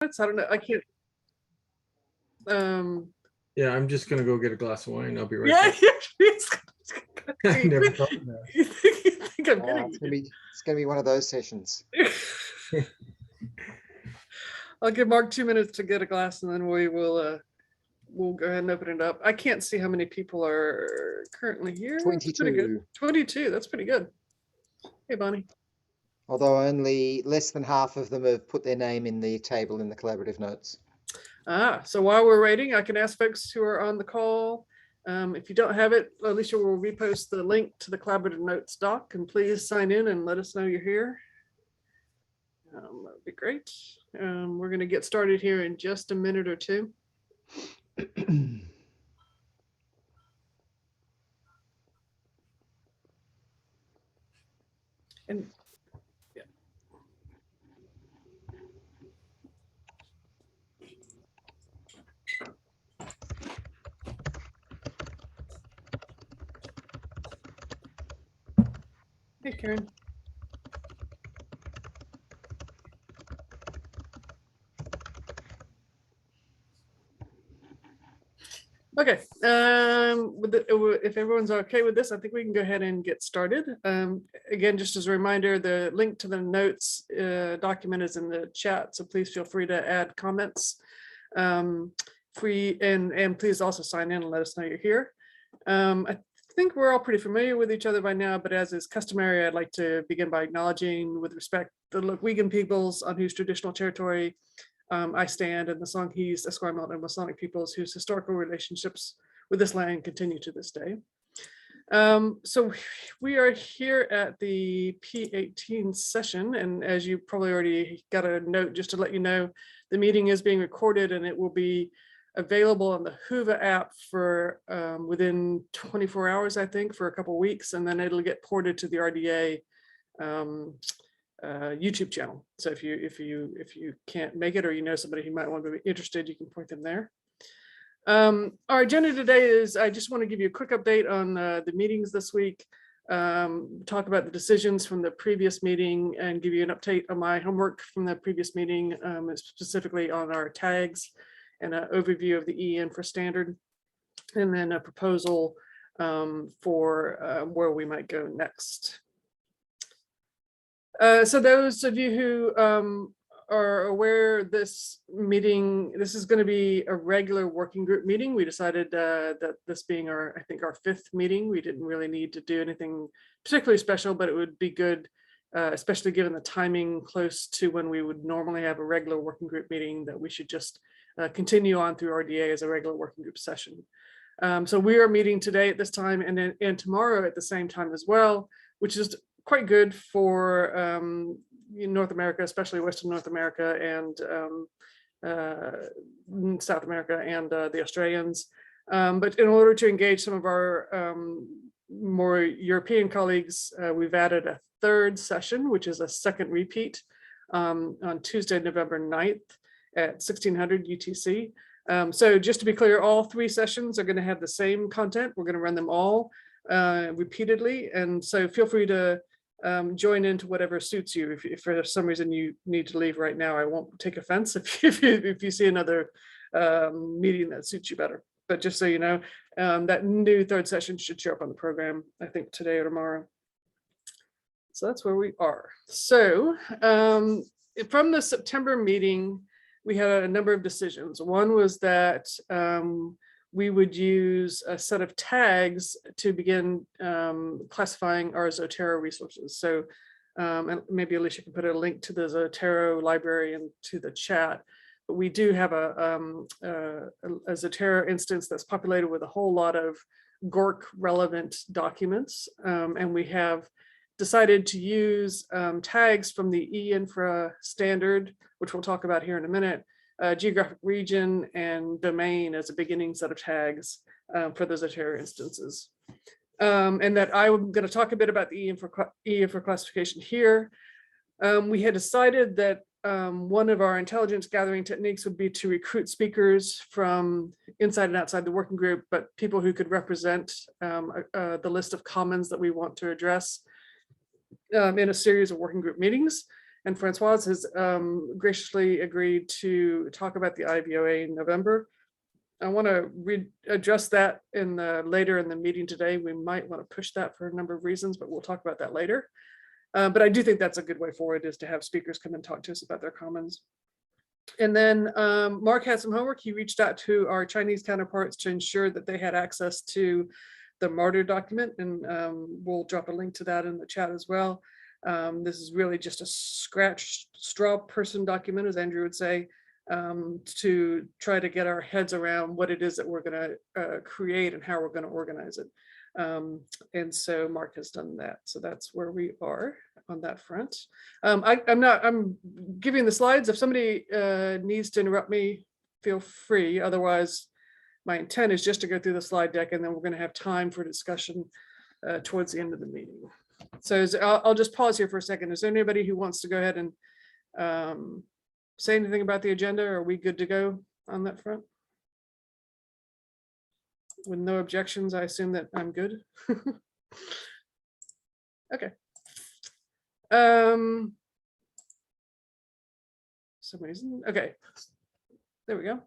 I don't know. I can't. Yeah, I'm just gonna go get a glass of wine. I'll be right Yeah, back. I you never thought of that. think I'm kidding? It's gonna be one of those sessions. I'll give Mark 2 minutes to get a glass, and then we'll go ahead and open it up. I can't see how many people are currently here. 22. That's pretty good. 22. That's pretty good. Hey, Bonnie. Although only less than half of them have put their name in the table in the collaborative notes. So while we're waiting, I can ask folks who are on the call. If you don't have it, Alicia will repost the link to the collaborative notes doc, and please sign in and let us know you're here. That would be great. We're going to get started here in just a minute or two. And yeah. Hey, Karen. Okay, if everyone's okay with this, I think we can go ahead and get started. Again, just as a reminder, the link to the notes document is in the chat, so please feel free to add comments. And please also sign in and let us know you're here. I think we're all pretty familiar with each other by now, but as is customary, I'd like to begin by acknowledging with respect the Lekwungen peoples on whose traditional territory I stand, and the Songhees, Esquimalt, and Masonic peoples whose historical relationships with this land continue to this day. So we are here at the P18 session, and as you probably already got a note, just to let you know, the meeting is being recorded and it will be available on the Whova app for within 24 hours, I think, for a couple of weeks, and then it'll get ported to the RDA YouTube channel. So if you can't make it, or you know somebody who might want to be interested, you can point them there. Our agenda today is, I just want to give you a quick update on the meetings this week, talk about the decisions from the previous meeting, and give you an update on my homework from the previous meeting, specifically on our tags, and an overview of the EN for standard, and then a proposal for where we might go next. So those of you who are aware, this is going to be a regular working group meeting. We decided that this being I think our 5th meeting, we didn't really need to do anything particularly special, but it would be good, especially given the timing close to when we would normally have a regular working group meeting, that we should just continue on through RDA as a regular working group session. So we are meeting today at this time, and tomorrow at the same time as well, which is quite good for North America, especially Western North America and South America and the Australians. But in order to engage some of our more European colleagues, we've added a 3rd session, which is a second repeat on Tuesday, November 9th at 1600 UTC. So just to be clear, all 3 sessions are going to have the same content. We're going to run them all repeatedly, and so feel free to join into whatever suits you. If for some reason you need to leave right now, I won't take offense if you see another meeting that suits you better. But just so you know, that new 3rd session should show up on the program, I think today or tomorrow. So that's where we are. So from the September meeting, we had a number of decisions. One was that we would use a set of tags to begin classifying our Zotero resources. So and maybe Alicia can put a link to the Zotero library into the chat. But we do have a Zotero instance that's populated with a whole lot of GORC relevant documents. And we have decided to use tags from the eInfra standard, which we'll talk about here in a minute, geographic region and domain as a beginning set of tags for the Zotero instances. And that I'm going to talk a bit about the eInfra classification here. We had decided that one of our intelligence gathering techniques would be to recruit speakers from inside and outside the working group, but people who could represent the list of commons that we want to address in a series of working group meetings. And Francoise has graciously agreed to talk about the IBOA in November. I want to address that later in the meeting today. We might want to push that for a number of reasons, but we'll talk about that later. But I do think that's a good way forward, is to have speakers come and talk to us about their commons. And then Mark had some homework. He reached out to our Chinese counterparts to ensure that they had access to the Martyr document, and we'll drop a link to that in the chat as well. This is really just a scratch straw person document, as Andrew would say, to try to get our heads around what it is that we're going to create and how we're going to organize it. And so Mark has done that. So that's where we are on that front. I'm giving the slides. If somebody needs to interrupt me, feel free. Otherwise, my intent is just to go through the slide deck, and then we're going to have time for discussion towards the end of the meeting. So I'll just pause here for a second. Is there anybody who wants to go ahead and say anything about the agenda? Are we good to go on that front? With no objections, I assume that I'm good. Okay. Some reason. Okay. There we go.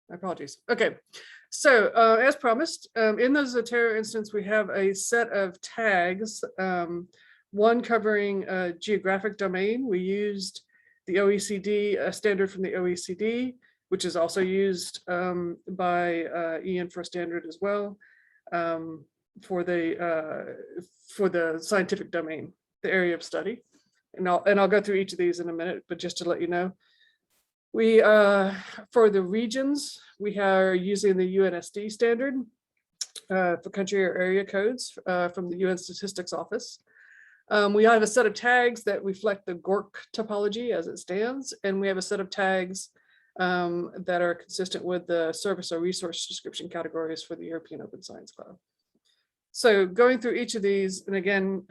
My apologies. Okay. So as promised, in the Zotero instance, we have a set of tags, one covering a geographic domain. We used the OECD, a standard from the OECD, which is also used by EInfra standard as well, for the scientific domain, the area of study. And I'll go through each of these in a minute, but just to let you know, we for the regions, we are using the UNSD standard for country or area codes from the UN Statistics Office. We have a set of tags that reflect the GORC topology as it stands, and we have a set of tags that are consistent with the service or resource description categories for the European Open Science Cloud. So going through each of these, and again,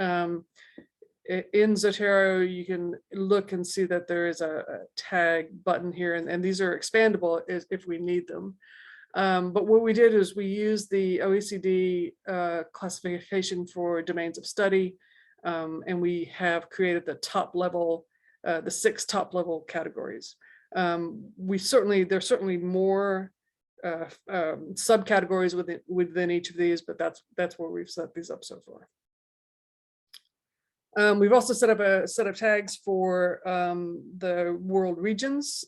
in Zotero, you can look and see that there is a tag button here, and these are expandable if we need them. But what we did is we used the OECD classification for domains of study, and we have created the top level, the 6 top level categories. There's certainly more subcategories within each of these, but that's where we've set these up so far. We've also set up a set of tags for the world regions.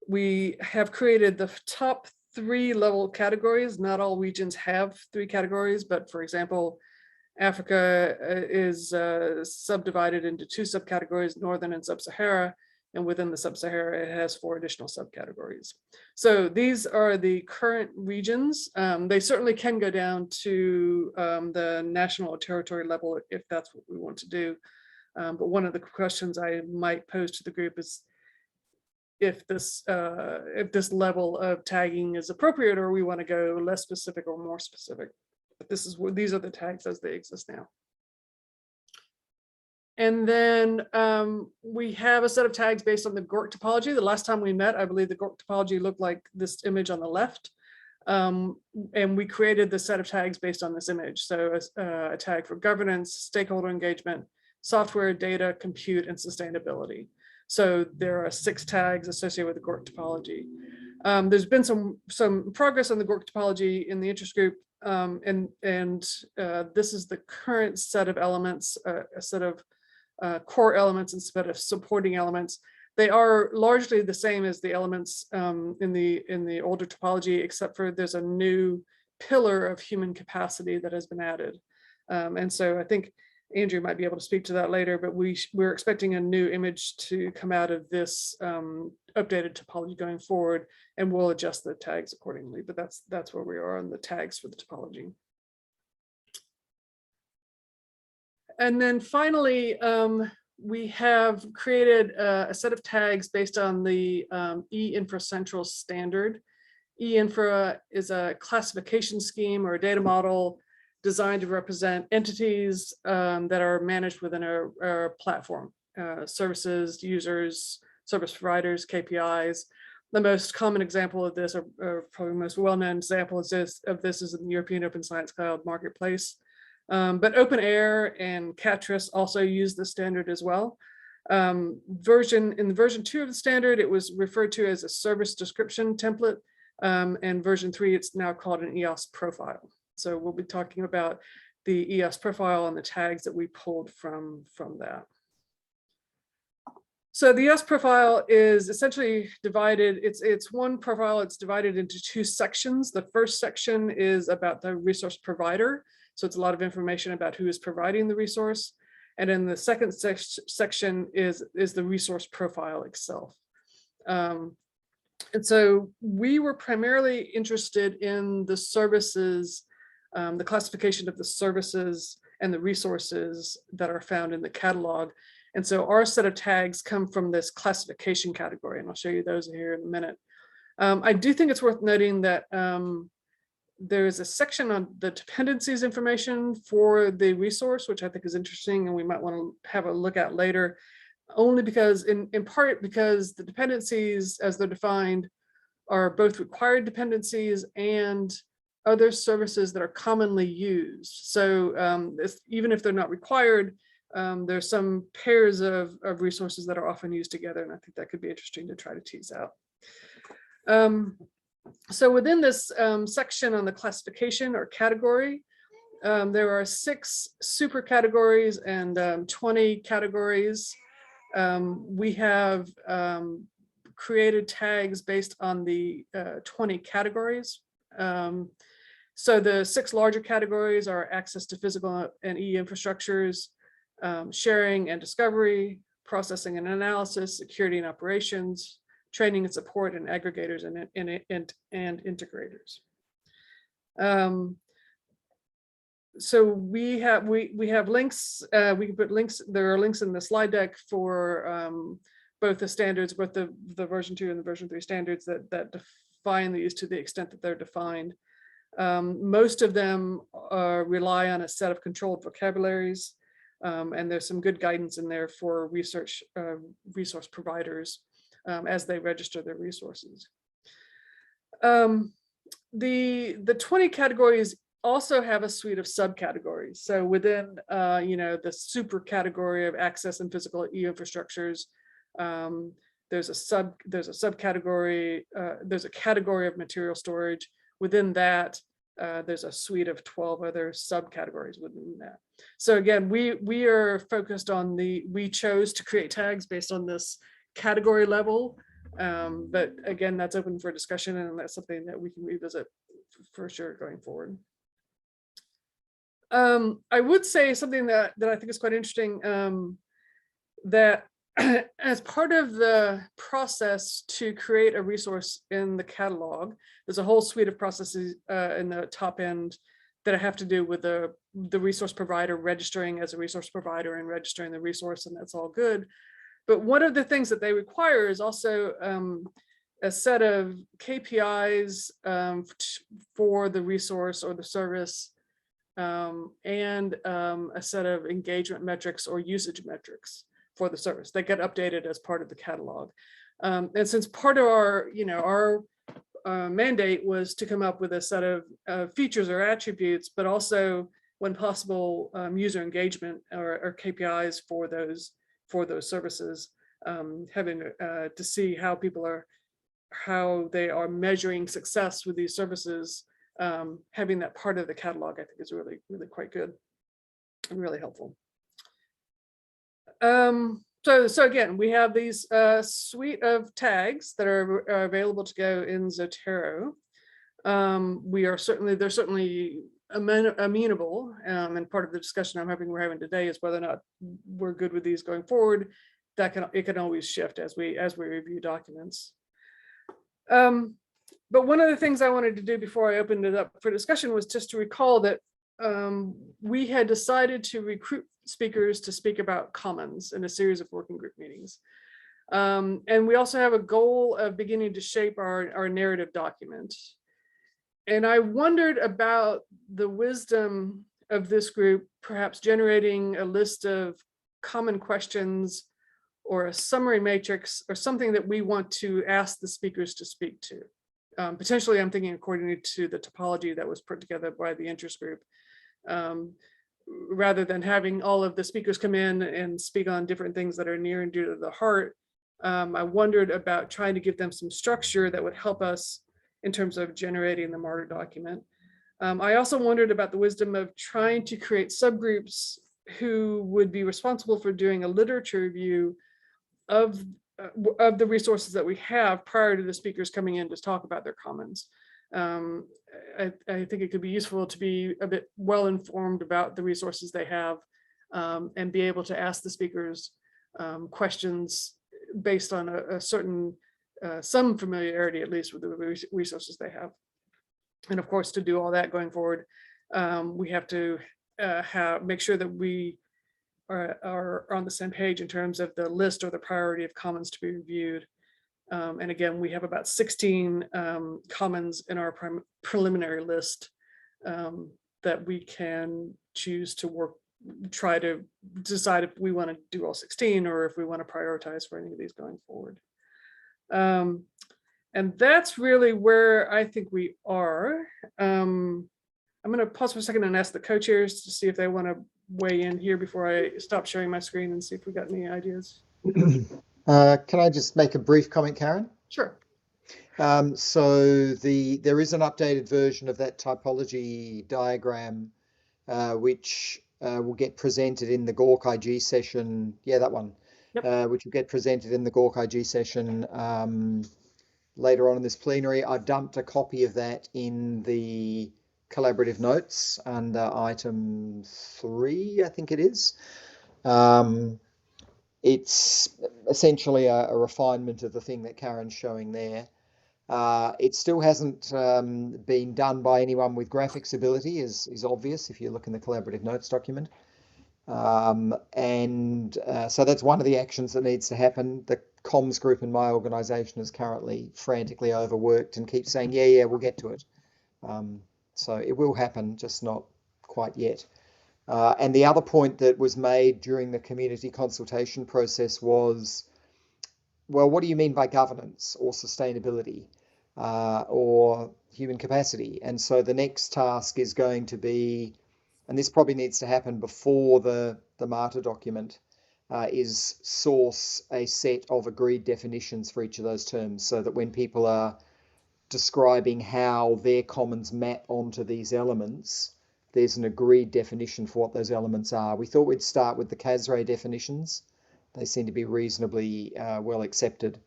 We have created the top 3 level categories. Not all regions have 3 categories, but for example, Africa is subdivided into 2 subcategories, Northern and Sub-Sahara, and within the Sub-Sahara, it has 4 additional subcategories. So these are the current regions. They certainly can go down to the national or territory level if that's what we want to do. But one of the questions I might pose to the group is if this level of tagging is appropriate, or we want to go less specific or more specific. But these are the tags as they exist now. And then we have a set of tags based on the GORC topology. The last time we met, I believe the GORC topology looked like this image on the left. And we created the set of tags based on this image. So a tag for governance, stakeholder engagement, software, data, compute, and sustainability. So there are 6 tags associated with the GORC topology. There's been some progress on the GORC topology in the interest group. This is the current set of elements, a set of core elements instead of supporting elements. They are largely the same as the elements in the older topology, except for there's a new pillar of human capacity that has been added. And so I think Andrew might be able to speak to that later, but we're expecting a new image to come out of this updated topology going forward, and we'll adjust the tags accordingly. But that's where we are on the tags for the topology. And then finally, we have created a set of tags based on the EInfra Central standard. EInfra is a classification scheme or a data model designed to represent entities that are managed within our platform, services, users, service providers, KPIs. The most common example of this, or probably most well-known example of this is in the European Open Science Cloud Marketplace. But OpenAIRE and CATRIS also use the standard as well. In version 2 of the standard, it was referred to as a service description template. And version 3, it's now called an EOS profile. So we'll be talking about the EOS profile and the tags that we pulled from that. So the EOS profile is essentially divided, it's one profile, it's divided into 2 sections. The first section is about the resource provider. So it's a lot of information about who is providing the resource. And then the second section is the resource profile itself. And so we were primarily interested in the services, the classification of the services and the resources that are found in the catalog. And so our set of tags come from this classification category, and I'll show you those here in a minute. I do think it's worth noting that there's a section on the dependencies information for the resource, which I think is interesting, and we might want to have a look at later, only because in part because the dependencies as they're defined are both required dependencies and other services that are commonly used. So even if they're not required, there's some pairs of resources that are often used together, and I think that could be interesting to try to tease out. So within this section on the classification or category, there are 6 super categories and 20 categories. We have created tags based on the 20 categories. So the 6 larger categories are access to physical and E infrastructures, sharing and discovery, processing and analysis, security and operations, training and support, and aggregators and integrators. So we have links. We can put links. There are links in the slide deck for both the standards, both the version 2 and the version 3 standards that define these to the extent that they're defined. Most of them rely on a set of controlled vocabularies. And there's some good guidance in there for resource providers as they register their resources. The 20 categories also have a suite of subcategories. So within the super category of access and physical E infrastructures, there's a subcategory. There's a category of material storage. Within that, there's a suite of 12 other subcategories within that. So again, we are focused on we chose to create tags based on this category level, but again, that's open for discussion, and that's something that we can revisit for sure going forward. I would say something that I think is quite interesting, that as part of the process to create a resource in the catalog, there's a whole suite of processes in the top end that have to do with the resource provider registering as a resource provider and registering the resource, and that's all good. But one of the things that they require is also a set of KPIs for the resource or the service, and a set of engagement metrics or usage metrics for the service that get updated as part of the catalog. And since part of our mandate was to come up with a set of features or attributes, but also, when possible, user engagement or KPIs for those services, having to see how they are measuring success with these services, having that part of the catalog, I think, is really, really quite good and really helpful. So again, we have these suite of tags that are available to go in Zotero. They're certainly amenable, and part of the discussion we're having today is whether or not we're good with these going forward. It can always shift as we review documents. But one of the things I wanted to do before I opened it up for discussion was just to recall that we had decided to recruit speakers to speak about commons in a series of working group meetings. And we also have a goal of beginning to shape our narrative document. And I wondered about the wisdom of this group, perhaps generating a list of common questions or a summary matrix or something that we want to ask the speakers to speak to. Potentially, I'm thinking according to the topology that was put together by the interest group. Rather than having all of the speakers come in and speak on different things that are near and dear to the heart, I wondered about trying to give them some structure that would help us in terms of generating the MARTR document. I also wondered about the wisdom of trying to create subgroups who would be responsible for doing a literature review of the resources that we have prior to the speakers coming in to talk about their commons. I think it could be useful to be a bit well informed about the resources they have, and be able to ask the speakers questions based on a certain, some familiarity at least with the resources they have. And of course, to do all that going forward, we have to make sure that we are on the same page in terms of the list or the priority of commons to be reviewed. And again, we have about 16 commons in our preliminary list that we can choose to try to decide if we want to do all 16 or if we want to prioritize for any of these going forward. And that's really where I think we are. I'm going to pause for a second and ask the co-chairs to see if they want to weigh in here before I stop sharing my screen and see if we got any ideas. Can I just make a brief comment, Karen? Sure. So there is an updated version of that typology diagram, which will get presented in the GORC IG session. Yeah, that one. Yep. Which will get presented in the GORC IG session later on in this plenary. I dumped a copy of that in the collaborative notes under item 3, I think it is. It's essentially a refinement of the thing that Karen's showing there. It still hasn't been done by anyone with graphics ability, is obvious if you look in the collaborative notes document. So that's one of the actions that needs to happen. The comms group in my organization is currently frantically overworked and keeps saying, yeah, we'll get to it. So it will happen, just not quite yet. And the other point that was made during the community consultation process was, well, what do you mean by governance or sustainability or human capacity? And so the next task is going to be, and this probably needs to happen before the MARTR document, is source a set of agreed definitions for each of those terms, so that when people are describing how their commons map onto these elements, there's an agreed definition for what those elements are. We thought we'd start with the CASRAE definitions. They seem to be reasonably well accepted.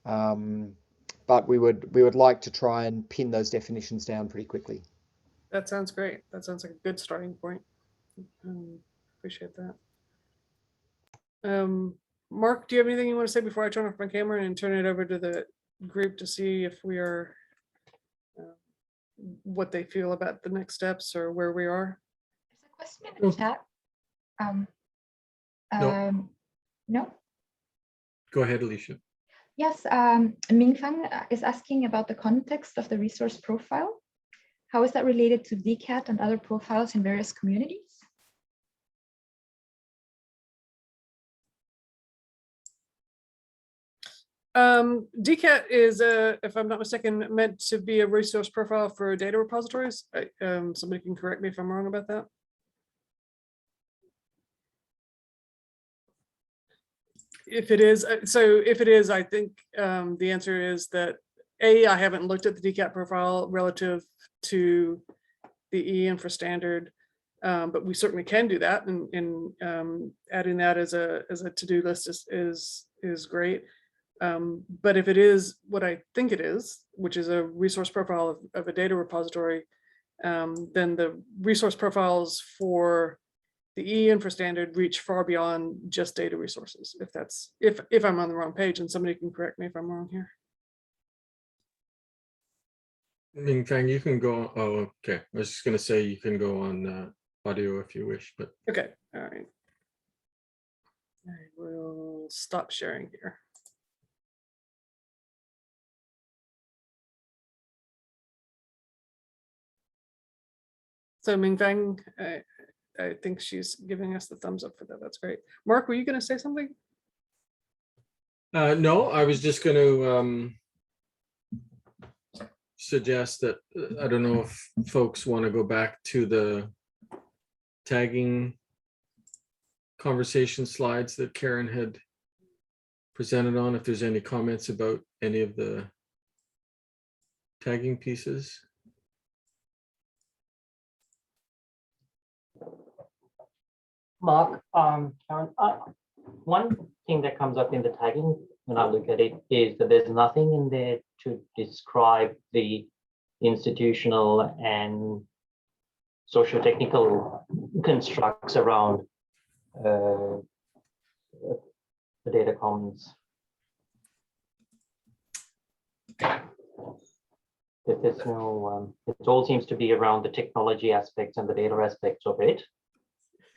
But we would like to try and pin those definitions down pretty quickly. That sounds great. That sounds like a good starting point. Appreciate that. Mark, do you have anything you want to say before I turn off my camera and turn it over to the group to see if we are, what they feel about the next steps or where we are? There's a question in the chat. No? Go ahead, Alicia. Yes, Mingfang is asking about the context of the resource profile. How is that related to DCAT and other profiles in various communities? DCAT is, if I'm not mistaken, meant to be a resource profile for data repositories. Somebody can correct me if I'm wrong about that. If it is, I think the answer is that I haven't looked at the DCAT profile relative to the E-Infra standard, but we certainly can do that, and adding that as a to-do list is great. But if it is what I think it is, which is a resource profile of a data repository, then the resource profiles for the E-Infra standard reach far beyond just data resources. If I'm on the wrong page, and somebody can correct me if I'm wrong here. Mingfang, you can go. Oh, okay. I was just going to say you can go on audio if you wish, but okay. All right. I will stop sharing here. So Mingfang, I think she's giving us the thumbs up for that. That's great. Mark, were you going to say something? No, I was just going to suggest that I don't know if folks want to go back to the tagging conversation slides that Karen had presented on, if there's any comments about any of the tagging pieces. Mark, Karen, one thing that comes up in the tagging when I look at it is that there's nothing in there to describe the institutional and socio-technical constructs around the data commons. There's no, it all seems to be around the technology aspects and the data aspects of it.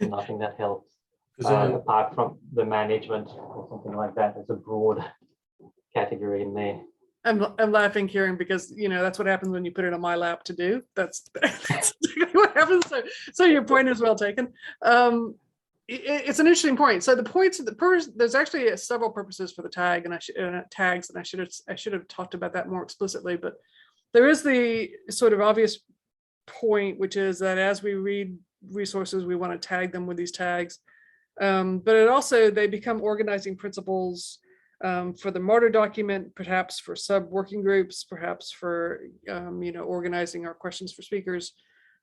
Nothing that helps apart from the management or something like that. There's a broad category in there. I'm laughing, Kieran, because that's what happens when you put it on my lap to do. That's what happens. So your point is well taken. It's an interesting point. So the points, there's actually several purposes for the tag and tags, and I should have talked about that more explicitly. But there is the sort of obvious point, which is that as we read resources, we want to tag them with these tags. But it also, they become organizing principles for the Martyr document, perhaps for sub working groups, perhaps for organizing our questions for speakers.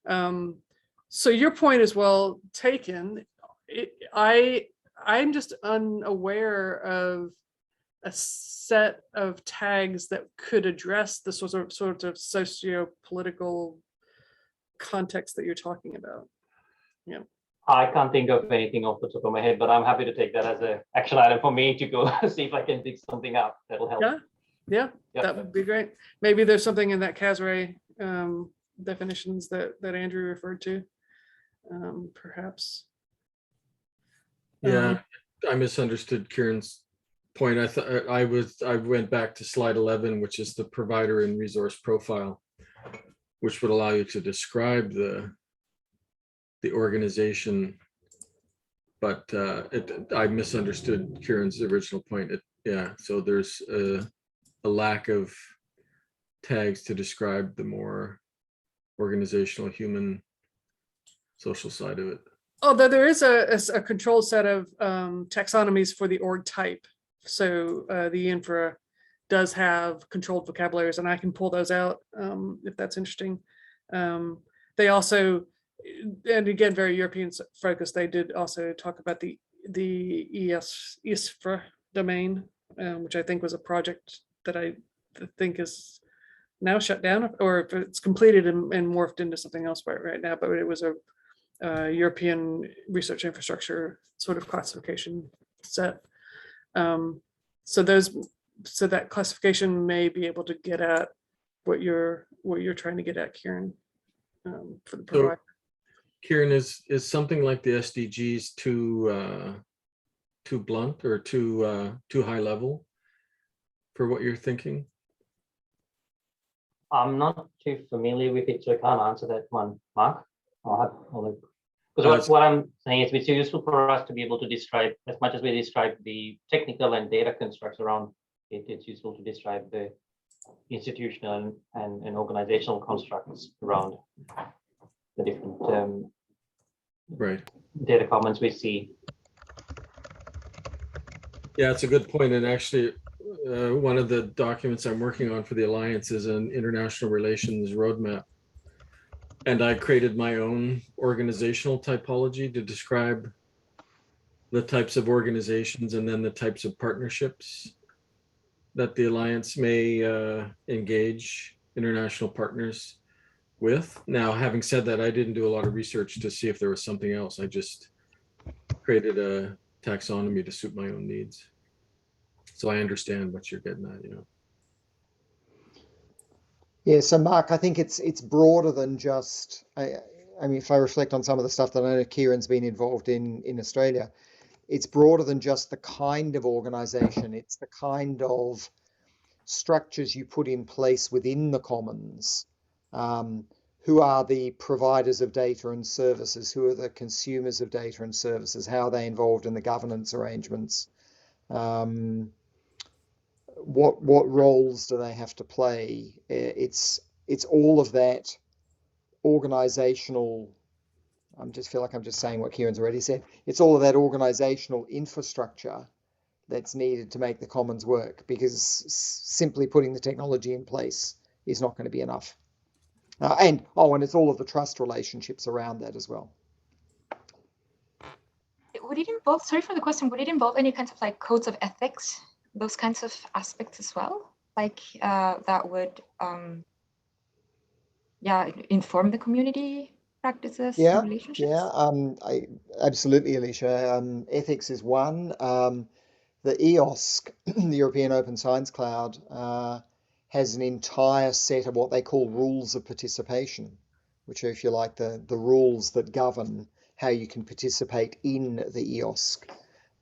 So your point is well taken. I'm just unaware of a set of tags that could address the sort of socio-political context that you're talking about. Yeah. I can't think of anything off the top of my head, but I'm happy to take that as an action item for me to go see if I can dig something up that'll help. Yeah, that would be great. Maybe there's something in that CASRA definitions that Andrew referred to, perhaps. Yeah, I misunderstood Kieran's point. I thought I went back to slide 11, which is the provider and resource profile, which would allow you to describe the organization, but I misunderstood Kieran's original point. So there's a lack of tags to describe the more organizational, human, social side of it. Although there is a controlled set of taxonomies for the org type. So the infra does have controlled vocabularies, and I can pull those out if that's interesting. They also, and again, very European focused, they did also talk about the EOS domain, which I think was a project that I think is now shut down, or if it's completed and morphed into something else right now, but it was a European research infrastructure sort of classification set. So that classification may be able to get at what you're trying to get at, Kieran, for the provider. So, Kieran, is something like the SDGs too blunt or too high level for what you're thinking? I'm not too familiar with it, so I can't answer that one, Mark. Because what I'm saying is it's useful for us to be able to describe, as much as we describe the technical and data constructs around it, it's useful to describe the institutional and organizational constructs around the different data commons we see. Yeah, it's a good point. And actually, one of the documents I'm working on for the Alliance is an international relations roadmap. And I created my own organizational typology to describe the types of organizations and then the types of partnerships that the Alliance may engage international partners with. Now, having said that, I didn't do a lot of research to see if there was something else. I just created a taxonomy to suit my own needs. So I understand what you're getting at, Yeah, so Mark, I think it's broader than just, I mean, if I reflect on some of the stuff that I know Kieran's been involved in Australia, it's broader than just the kind of organization. It's the kind of structures you put in place within the commons. Who are the providers of data and services? Who are the consumers of data and services? How are they involved in the governance arrangements? what roles do they have to play? It's all of that organizational. I just feel like I'm just saying what Kieran's already said. It's all of that organizational infrastructure that's needed to make the commons work, because simply putting the technology in place is not going to be enough. And it's all of the trust relationships around that as well. Would it involve, sorry for the question, would it involve any kinds of like codes of ethics, those kinds of aspects as well? Like that would, inform the community practices and relationships? Absolutely, Alicia. Ethics is one. The EOS, the European Open Science Cloud, has an entire set of what they call rules of participation, which are, if you like, the rules that govern how you can participate in the EOS.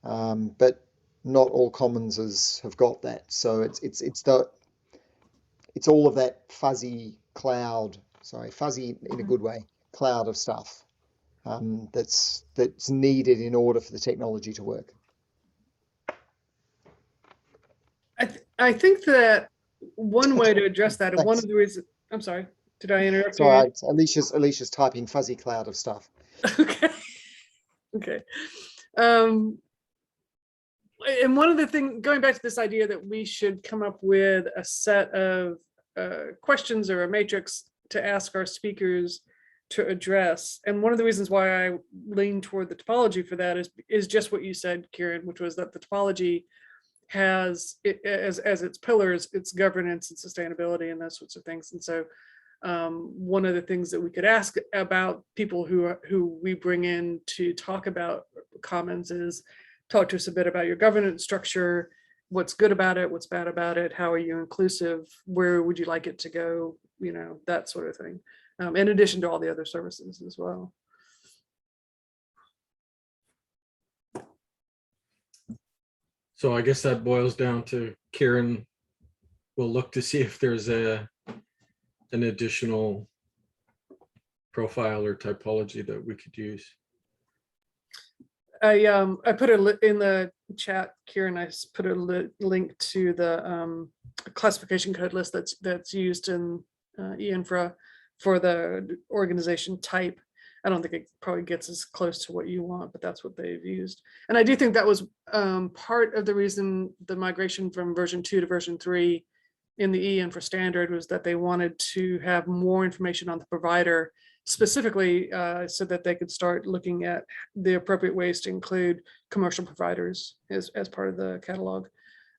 But not all commonses have got that. So it's all of that fuzzy cloud, fuzzy in a good way, cloud of stuff that's needed in order for the technology to work. I think that one way to address that, and one Thanks. of the reasons, I'm sorry, did I interrupt you? Sorry, Alicia's typing fuzzy cloud of stuff. Okay. Okay. And one of the things, going back to this idea that we should come up with a set of questions or a matrix to ask our speakers to address. And one of the reasons why I lean toward the topology for that is just what you said, Kieran, which was that the topology has as its pillars, its governance and sustainability and those sorts of things. And so one of the things that we could ask about people who we bring in to talk about commons is talk to us a bit about your governance structure, what's good about it, what's bad about it, how are you inclusive, where would you like it to go, that sort of thing, in addition to all the other services as well. So I guess that boils down to Kieran will look to see if there's an additional profile or typology that we could use. I put in the chat, Kieran, I put a link to the classification code list that's used in eInfra for the organization type. I don't think it probably gets as close to what you want, but that's what they've used. And I do think that was part of the reason the migration from version 2 to version 3 in the eInfra standard was that they wanted to have more information on the provider, specifically so that they could start looking at the appropriate ways to include commercial providers as part of the catalog.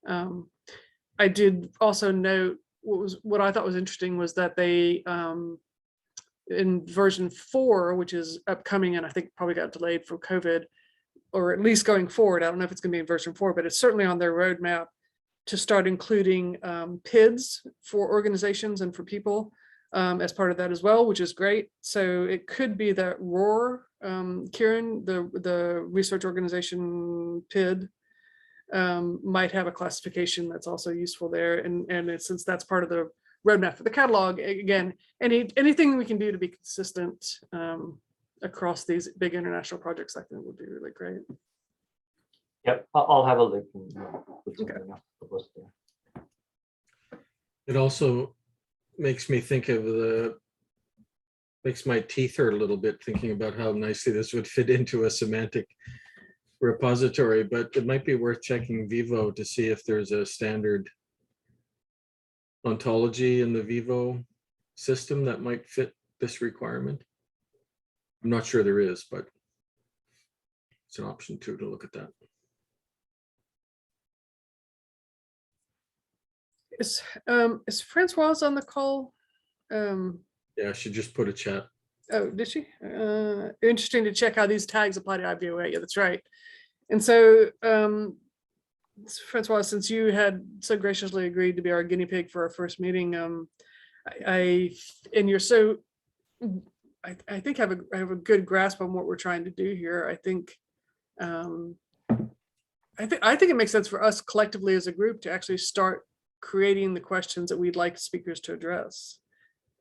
I did also note what I thought was interesting was that they, in version 4, which is upcoming and I think probably got delayed for COVID, or at least going forward, I don't know if it's going to be in version 4, but it's certainly on their roadmap to start including PIDs for organizations and for people as part of that as well, which is great. So it could be that ROAR, Kieran, the research organization PID, might have a classification that's also useful there. And since that's part of the roadmap for the catalog, again, anything we can do to be consistent across these big international projects, I think would be really great. Yep, I'll have a look. Okay. It also makes me think of makes my teeth hurt a little bit thinking about how nicely this would fit into a semantic repository, but it might be worth checking Vivo to see if there's a standard ontology in the Vivo system that might fit this requirement. I'm not sure there is, but it's an option too to look at that. Is Francoise on the call? Yeah, she just put a chat. Oh, did she? Interesting to check how these tags apply to IVOA. Yeah, that's right. And so, Francoise, since you had so graciously agreed to be our guinea pig for our first meeting, I think I have a good grasp on what we're trying to do here. I think it makes sense for us collectively as a group to actually start creating the questions that we'd like speakers to address.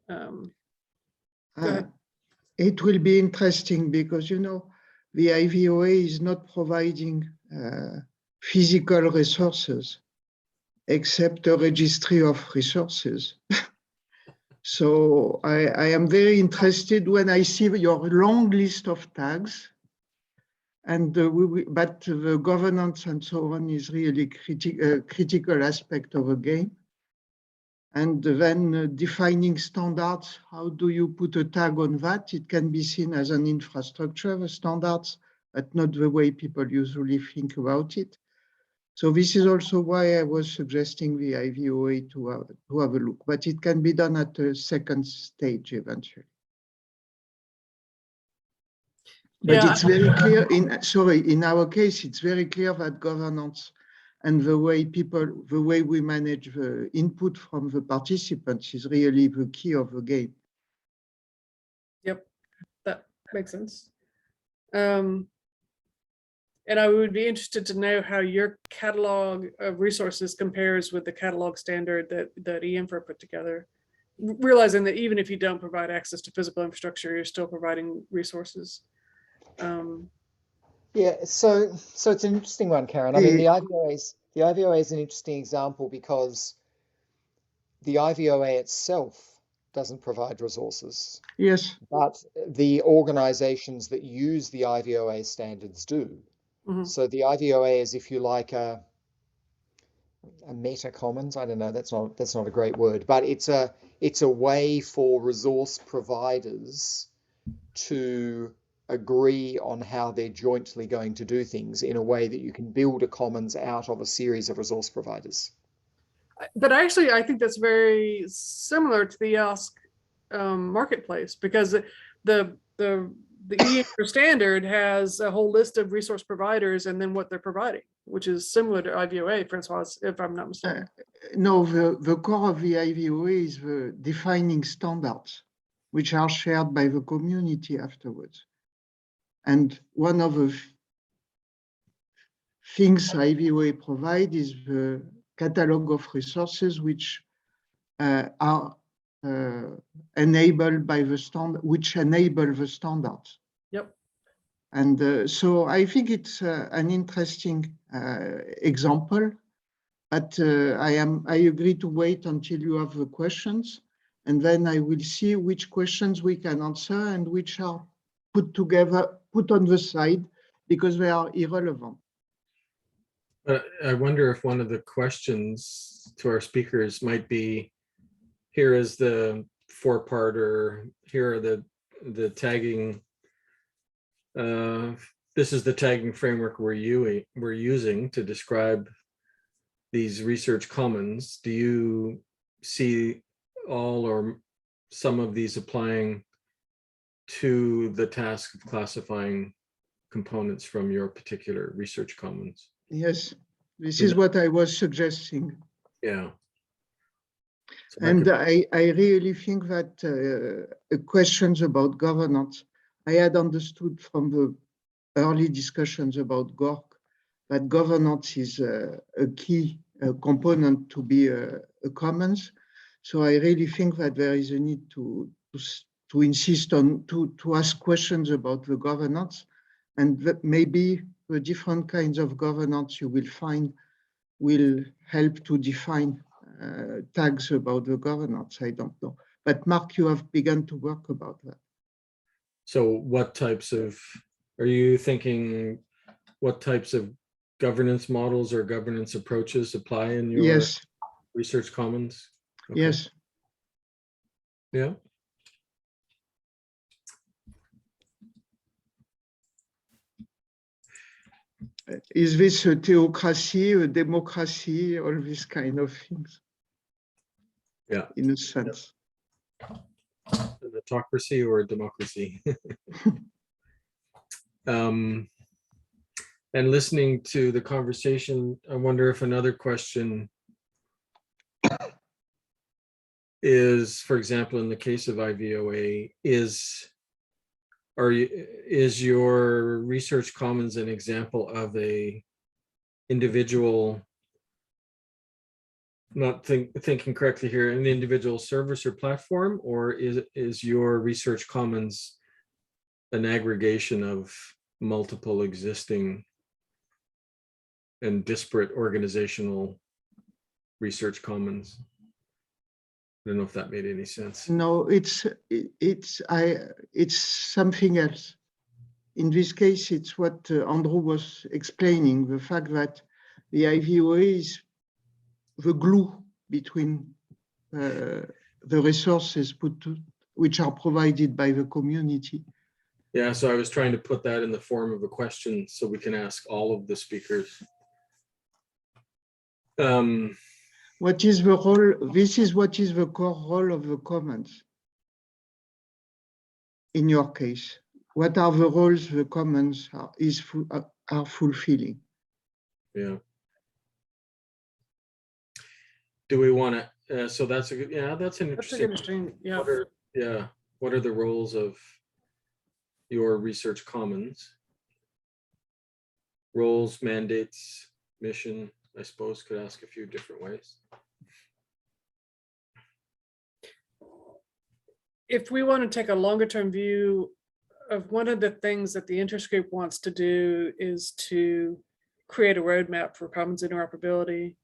Go ahead. It will be interesting because, the IVOA is not providing physical resources. except a registry of resources. So I am very interested when I see your long list of tags, and but the governance and so on is really critical aspect of a game. And then defining standards, how do you put a tag on that? It can be seen as an infrastructure, the standards, but not the way people usually think about it. So this is also why I was suggesting the IVOA to have a look, but it can be done at a second stage eventually. But it's very clear in our case, it's very clear that governance and the way we manage the input from the participants is really the key of the game. Yep, that makes sense. And I would be interested to know how your catalog of resources compares with the catalog standard that eInfra put together, realizing that even if you don't provide access to physical infrastructure, you're still providing resources. Yeah, so it's an interesting one, Karen. I mean, the IVOA is an interesting example because the IVOA itself doesn't provide resources. Yes. But the organizations that use the IVOA standards do. Mm-hmm. So the IVOA is, if you like, a meta commons. I don't know, that's not a great word, but it's a way for resource providers to agree on how they're jointly going to do things in a way that you can build a commons out of a series of resource providers. But actually, I think that's very similar to the EOS marketplace, because the eInfra standard has a whole list of resource providers and then what they're providing, which is similar to IVOA, Francois, if I'm not mistaken. No, the core of the IVOA is the defining standards, which are shared by the community afterwards. And one of the things IVOA provide is the catalog of resources which are enabled by the standard, which enable the standards. Yep. And so I think it's an interesting example, but I agree to wait until you have the questions, and then I will see which questions we can answer and which are put on the side because they are irrelevant. I wonder if one of the questions to our speakers might be, here is the four-parter, here are the tagging, this is the tagging framework we're using to describe these research commons. Do you see all or some of these applying to the task of classifying components from your particular research commons? Yes, this is what I was suggesting. Yeah. So and I really think that questions about governance, I had understood from the early discussions about GORC that governance is a key component to be a commons. So I really think that there is a need to insist on, to ask questions about the governance, and that maybe the different kinds of governance you will find will help to define tags about the governance. I don't know. But Mark, you have begun to work about that. So what types of, are you thinking what types of governance models or governance approaches apply in your research commons? Okay. Yes. Yeah. Is this a theocracy, a democracy, all these kind of things? Yeah. In a sense. An autocracy or a democracy? And listening to the conversation, I wonder if another question is, for example, in the case of IVOA, is your research commons an example of a individual, not thinking correctly here, an individual service or platform, or is your research commons an aggregation of multiple existing and disparate organizational research commons. I don't know if that made any sense. No, it's something else. In this case, it's what Andrew was explaining, the fact that the IVOA is the glue between the resources which are provided by the community. Yeah, so I was trying to put that in the form of a question so we can ask all of the speakers. What is the role? This is what is the core role of the commons. In your case, what are the roles the commons are fulfilling? Yeah. Do we want to? So that's a good. Yeah, that's an interesting. Yeah. What are the roles of your research commons? Roles, mandates, mission. I suppose could ask a few different ways. If we want to take a longer term view of one of the things that the interest group wants to do is to create a roadmap for commons interoperability.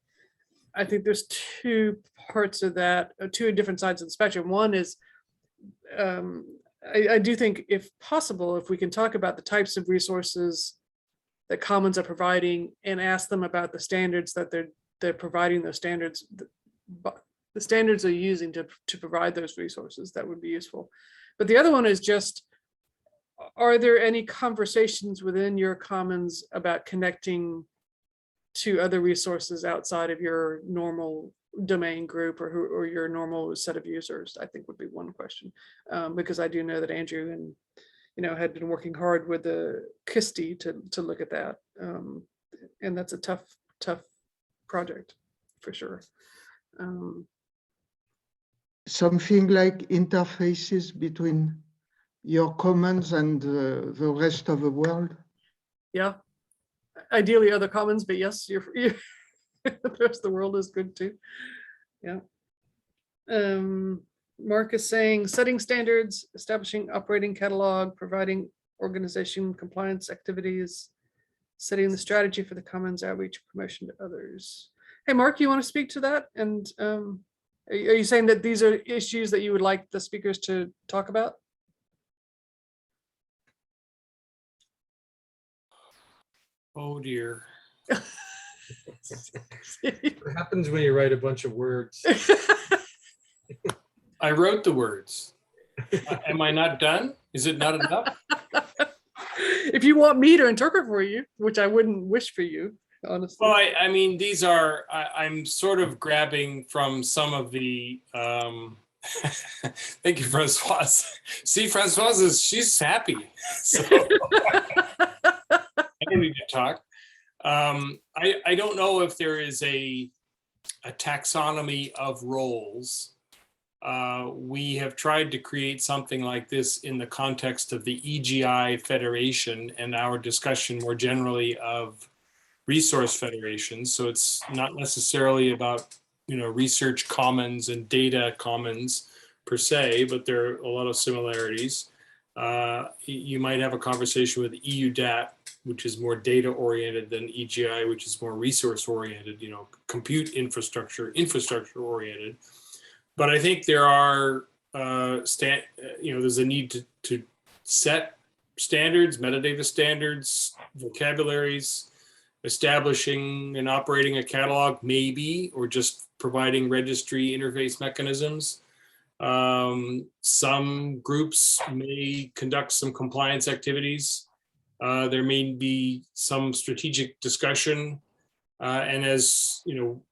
I think there's two parts of that, two different sides of the spectrum. One is, I do think if possible, if we can talk about the types of resources that commons are providing and ask them about the standards that they're providing, those standards, the standards they're using to provide those resources, that would be useful. But the other one is just, are there any conversations within your commons about connecting to other resources outside of your normal domain group or your normal set of users? I think would be one question, because I do know that Andrew and had been working hard with the KISTI to look at that, and that's a tough project for sure. Something like interfaces between your commons and the rest of the world. Yeah, ideally other commons, but yes, the rest of the world is good too. Yeah. Mark is saying setting standards, establishing operating catalog, providing organization compliance activities, setting the strategy for the commons outreach promotion to others. Hey, Mark, you want to speak to that? And are you saying that these are issues that you would like the speakers to talk about? Oh dear. What happens when you write a bunch of words? I wrote the words. Am I not done? Is it not enough? If you want me to interpret for you, which I wouldn't wish for you, honestly. Well, I mean, these are, I'm sort of grabbing from some of the, thank you, Francoise. See, Francoise she's happy. So I don't need to talk. I don't know if there is a taxonomy of roles. We have tried to create something like this in the context of the EGI Federation and our discussion more generally of resource federations. So it's not necessarily about, research commons and data commons per se, but there are a lot of similarities. You might have a conversation with EUDAT, which is more data oriented than EGI, which is more resource oriented, compute infrastructure oriented. But I think there are, there's a need to set standards, metadata standards, vocabularies, establishing and operating a catalog maybe, or just providing registry interface mechanisms. Some groups may conduct some compliance activities. There may be some strategic discussion. And as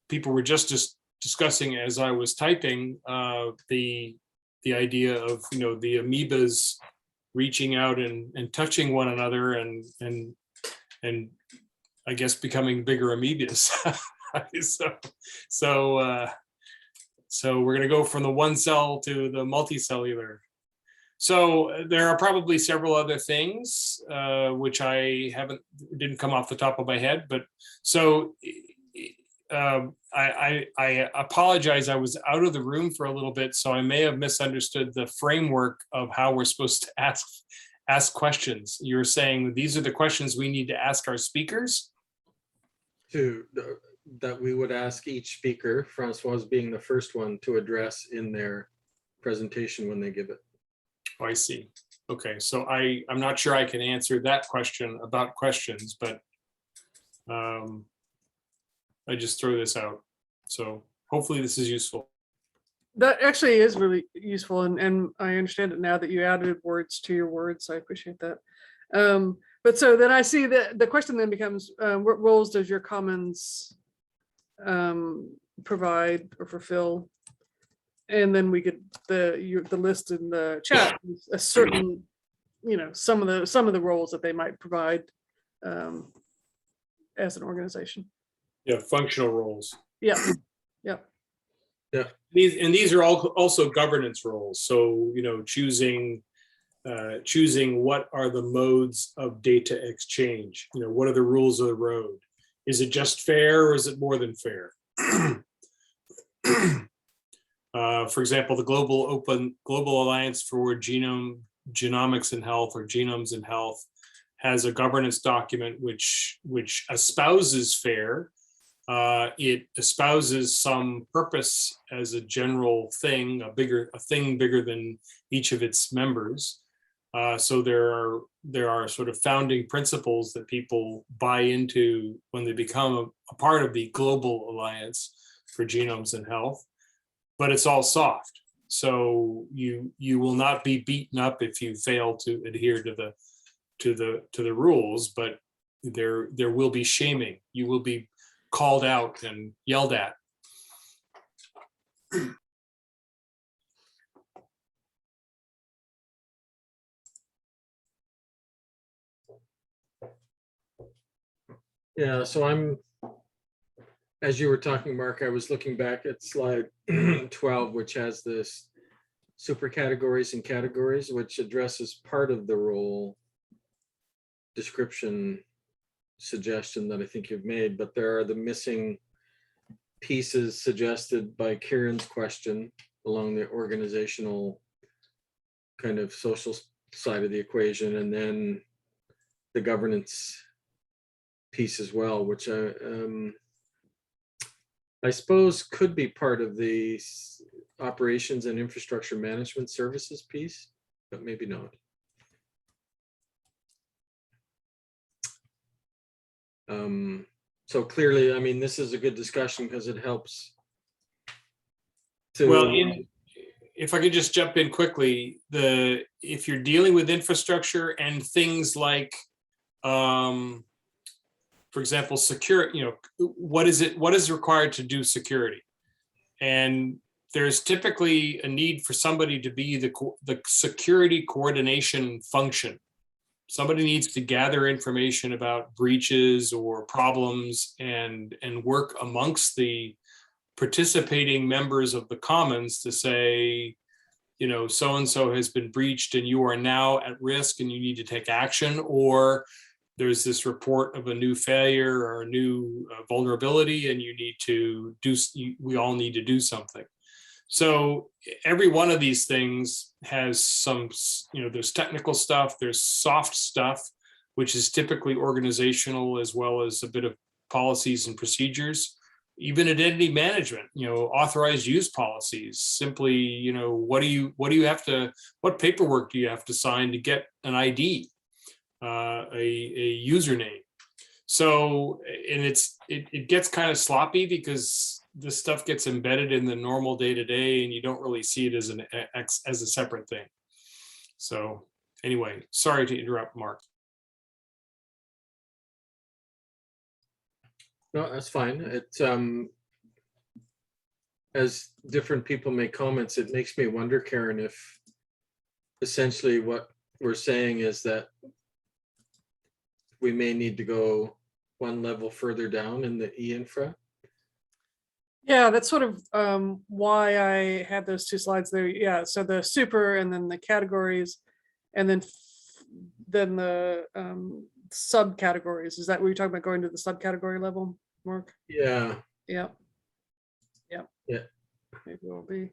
people were just discussing as I was typing, the idea of the amoebas reaching out and touching one another and I guess becoming bigger amoebas. So we're going to go from the one cell to the multicellular. So there are probably several other things which I didn't come off the top of my head, but so I apologize. I was out of the room for a little bit, so I may have misunderstood the framework of how we're supposed to ask questions. You're saying these are the questions we need to ask our speakers? that we would ask each speaker, Francois being the first one, to address in their presentation when they give it. Oh, I see. Okay, so I'm not sure I can answer that question about questions, but I just throw this out. So hopefully this is useful. That actually is really useful, and I understand it now that you added words to your words. I appreciate that. But so then I see that the question then becomes, what roles does your commons provide or fulfill? And then we could the list in the chat is a certain, some of the roles that they might provide as an organization. Yeah, functional roles. Yeah, yeah. Yeah. These are all also governance roles. So, choosing what are the modes of data exchange? What are the rules of the road? Is it just fair or is it more than fair? For example, the Global Alliance for Genomics and Health, or Genomes in Health, has a governance document which espouses fair. It espouses some purpose as a general thing, a thing bigger than each of its members. So there are sort of founding principles that people buy into when they become a part of the Global Alliance for Genomes and Health. But it's all soft. So you will not be beaten up if you fail to adhere to the rules, but there will be shaming. You will be called out and yelled at. Yeah, so as you were talking, Mark, I was looking back at slide 12, which has this super categories and categories, which addresses part of the role description suggestion that I think you've made, but there are the missing pieces suggested by Kieran's question along the organizational kind of social side of the equation, and then the governance piece as well, which I suppose could be part of the operations and infrastructure management services piece, but maybe not. So clearly, I mean, this is a good discussion because it helps to. Well, if I could just jump in quickly, if you're dealing with infrastructure and things like, for example, security, what is required to do security? And there's typically a need for somebody to be the security coordination function. Somebody needs to gather information about breaches or problems and work amongst the participating members of the commons to say, so-and-so has been breached and you are now at risk and you need to take action, or there's this report of a new failure or a new vulnerability and we all need to do something. So every one of these things has some, there's technical stuff, there's soft stuff, which is typically organizational as well as a bit of policies and procedures. Even identity management, authorized use policies, simply, what paperwork do you have to sign to get an ID, a username? So, and it gets kind of sloppy because this stuff gets embedded in the normal day-to-day and you don't really see it as a separate thing. So anyway, sorry to interrupt, Mark. No, that's fine. It's as different people make comments, it makes me wonder, Karen, if essentially what we're saying is that we may need to go one level further down in the e-infra. Yeah, that's sort of why I had those two slides there. Yeah, so the super and then the categories, and then the subcategories. Is that what you're talking about, going to the subcategory level, Mark? Yeah. Yeah. Yeah. Maybe it will be.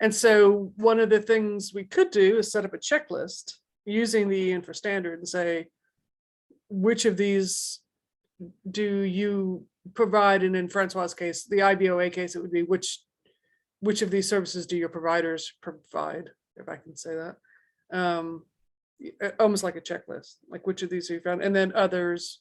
And so one of the things we could do is set up a checklist using the infra standard and say, which of these do you provide, and in Francois' case, the IBOA case, it would be which of these services do your providers provide, if I can say that. Almost like a checklist, like which of these have you found, and then others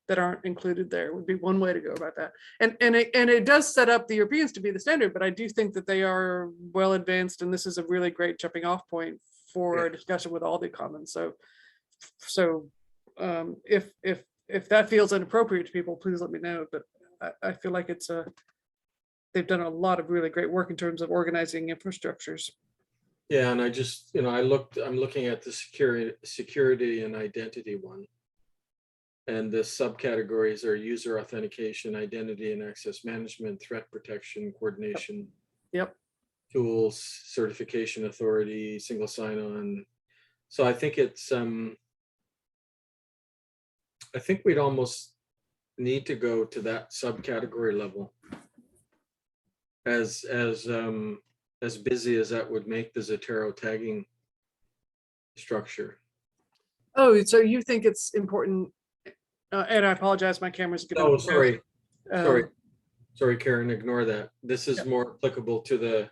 that aren't included there would be one way to go about that. And it does set up the Europeans to be the standard, but I do think that they are well advanced, and this is a really great jumping off point for a discussion with all the commons. So if that feels inappropriate to people, please let me know. But I feel like they've done a lot of really great work in terms of organizing infrastructures. Yeah, and I just, I'm looking at the security and identity one. And the subcategories are user authentication, identity and access management, threat protection, coordination. Yep. Tools, certification authority, single sign-on. So I think it's, I think we'd almost need to go to that subcategory level. As busy as that would make the Zotero tagging structure. Oh, so you think it's important? And I apologize, my camera's getting. Oh, sorry. Sorry, Karen, ignore that. This is more applicable to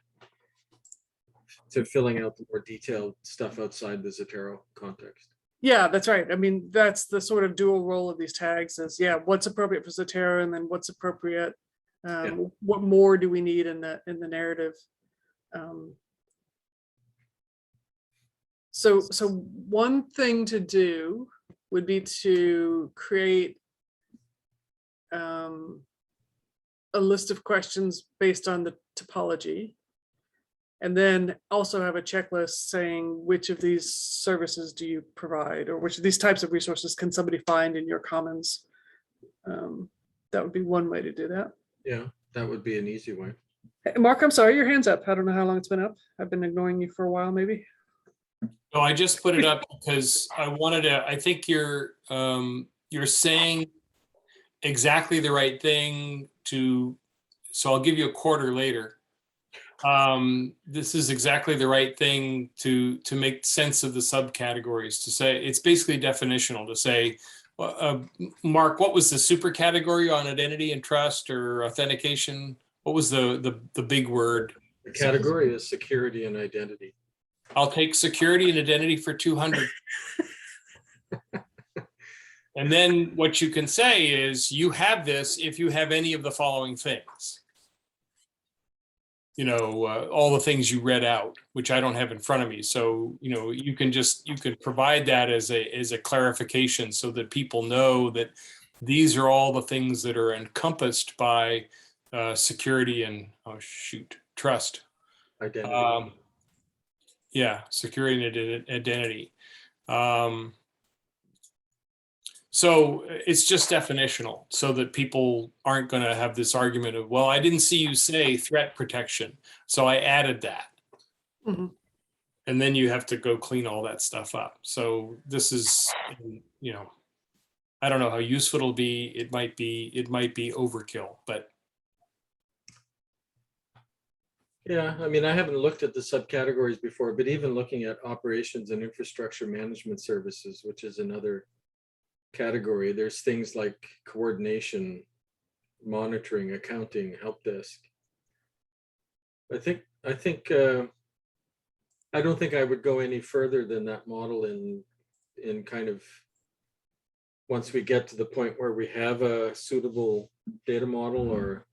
filling out the more detailed stuff outside the Zotero context. Yeah, that's right. I mean, that's the sort of dual role of these tags is, yeah, what's appropriate for Zotero, and then what's appropriate. What more do we need in the narrative? So one thing to do would be to create a list of questions based on the topology, and then also have a checklist saying which of these services do you provide, or which of these types of resources can somebody find in your commons. That would be one way to do that. Yeah, that would be an easy way. Mark, I'm sorry, your hand's up. I don't know how long it's been up. I've been ignoring you for a while, maybe. No, I just put it up because I wanted to, I think you're saying exactly the right thing so I'll give you a quarter later. This is exactly the right thing to make sense of the subcategories, to say, it's basically definitional to say, Mark, what was the super category on identity and trust or authentication? What was the big word? The category is security and identity. I'll take security and identity for 200. And then what you can say is you have this if you have any of the following things. All the things you read out, which I don't have in front of me. So, you can provide that as a clarification so that people know that these are all the things that are encompassed by security and, trust. Identity. Yeah, security and identity. So it's just definitional so that people aren't going to have this argument of, well, I didn't see you say threat protection, so I added that. Mm-hmm. And then you have to go clean all that stuff up. So this is, I don't know how useful it'll be. It might be overkill, but. Yeah, I mean, I haven't looked at the subcategories before, but even looking at operations and infrastructure management services, which is another category, there's things like coordination, monitoring, accounting, help desk. I don't think I would go any further than that model in kind of, once we get to the point where we have a suitable data model or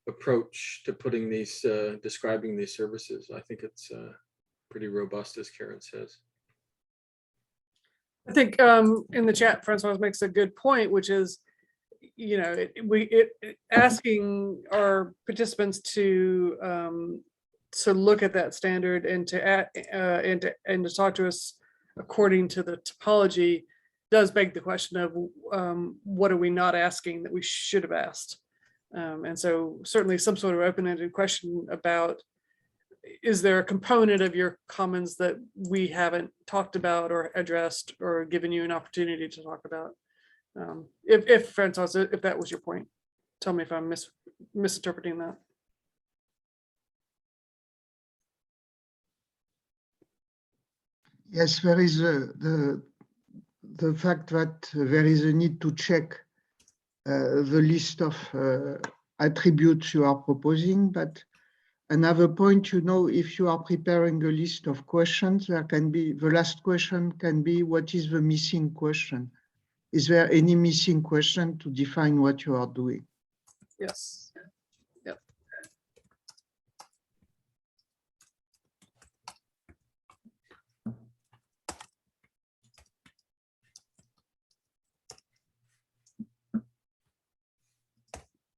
approach to putting these, describing these services. I think it's pretty robust, as Karen says. I think in the chat, Francois makes a good point, which is, asking our participants to look at that standard and to talk to us according to the topology does beg the question of what are we not asking that we should have asked. And so certainly some sort of open-ended question about, is there a component of your commons that we haven't talked about or addressed or given you an opportunity to talk about? If Francois, if that was your point, tell me if I'm misinterpreting that. Yes, there is the fact that there is a need to check the list of attributes you are proposing, but another point, you know, if you are preparing a list of questions, there can be, the last question can be, what is the missing question? Is there any missing question to define what you are doing? Yes. Yep.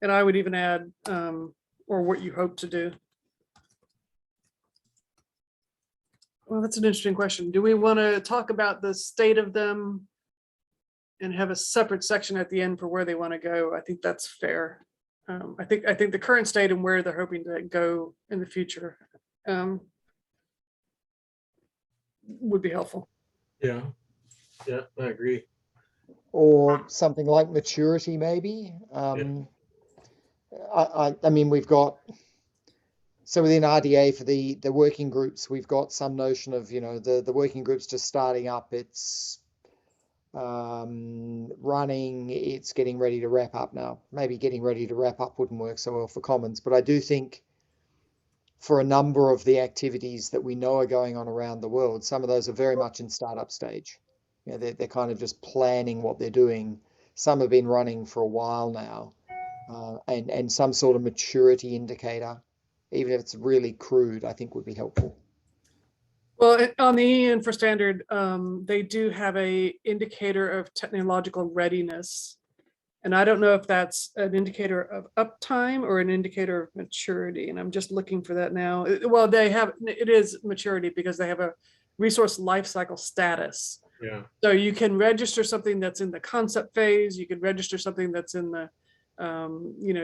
And I would even add, or what you hope to do. Well, that's an interesting question. Do we want to talk about the state of them and have a separate section at the end for where they want to go? I think that's fair. I think the current state and where they're hoping to go in the future would be helpful. Yeah, yeah, I agree. Or something like maturity, maybe. I mean, we've got, so within RDA for the working groups, we've got some notion of, you know, the working groups just starting up, it's running, it's getting ready to wrap up now. Maybe getting ready to wrap up wouldn't work so well for Commons, but I do think for a number of the activities that we know are going on around the world, some of those are very much in startup stage. You know, they're kind of just planning what they're doing. Some have been running for a while now, and some sort of maturity indicator, even if it's really crude, I think would be helpful. Well, on the EN for standard, they do have a indicator of technological readiness. And I don't know if that's an indicator of uptime or an indicator of maturity. And I'm just looking for that now. Well, it is maturity because they have a resource lifecycle status. Yeah. So you can register something that's in the concept phase. You can register something that's in the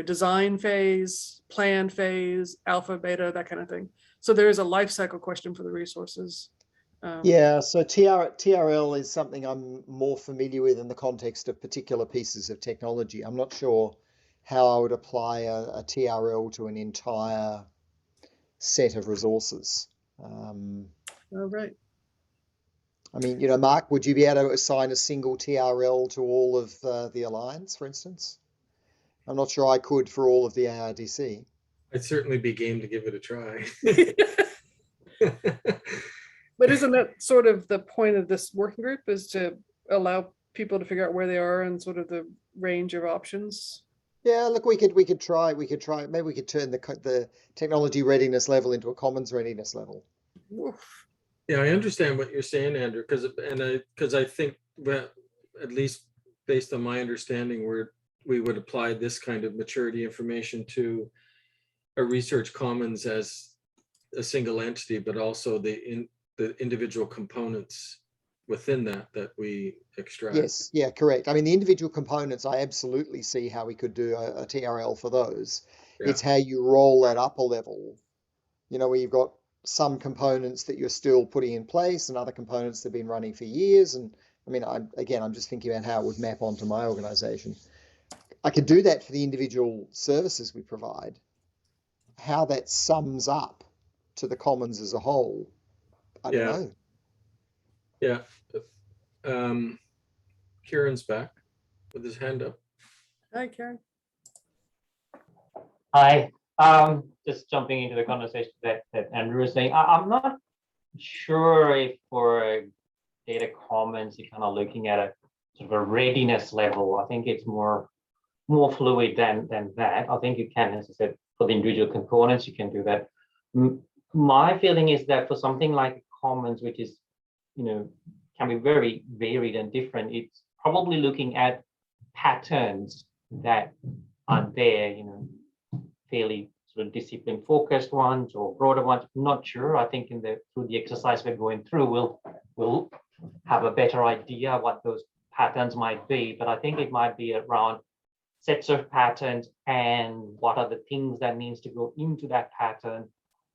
design phase, plan phase, alpha, beta, that kind of thing. So there is a life cycle question for the resources. Yeah, so TRL is something I'm more familiar with in the context of particular pieces of technology. I'm not sure how I would apply a TRL to an entire set of resources. All right. I mean, you know, Mark, would you be able to assign a single TRL to all of the Alliance, for instance? I'm not sure I could for all of the ARDC. I'd certainly be game to give it a try. But isn't that sort of the point of this working group, is to allow people to figure out where they are and sort of the range of options? Yeah, look, we could try. Maybe we could turn the technology readiness level into a commons readiness level. Oof. Yeah, I understand what you're saying, Andrew, because I think that, at least based on my understanding, we would apply this kind of maturity information to a research commons as a single entity, but also the individual components within that we extract. Yes, yeah, correct. I mean, the individual components, I absolutely see how we could do a TRL for those. Yeah. It's how you roll that up a level, you know, where you've got some components that you're still putting in place and other components that have been running for years. And I mean, I'm just thinking about how it would map onto my organization. I could do that for the individual services we provide. How that sums up to the commons as a whole, I don't know. Yeah. Kieran's back with his hand up. Hi, Kieran. Hi. Just jumping into the conversation that Andrew was saying. I'm not sure if for data commons you're kind of looking at a sort of a readiness level. I think it's more fluid than that. I think you can, as I said, for the individual components, you can do that. My feeling is that for something like commons, which is, you know, can be very varied and different, it's probably looking at patterns that are there, you know, fairly sort of discipline focused ones or broader ones. I'm not sure. I think through the exercise we're going through, we'll have a better idea what those patterns might be. But I think it might be around sets of patterns and what are the things that needs to go into that pattern,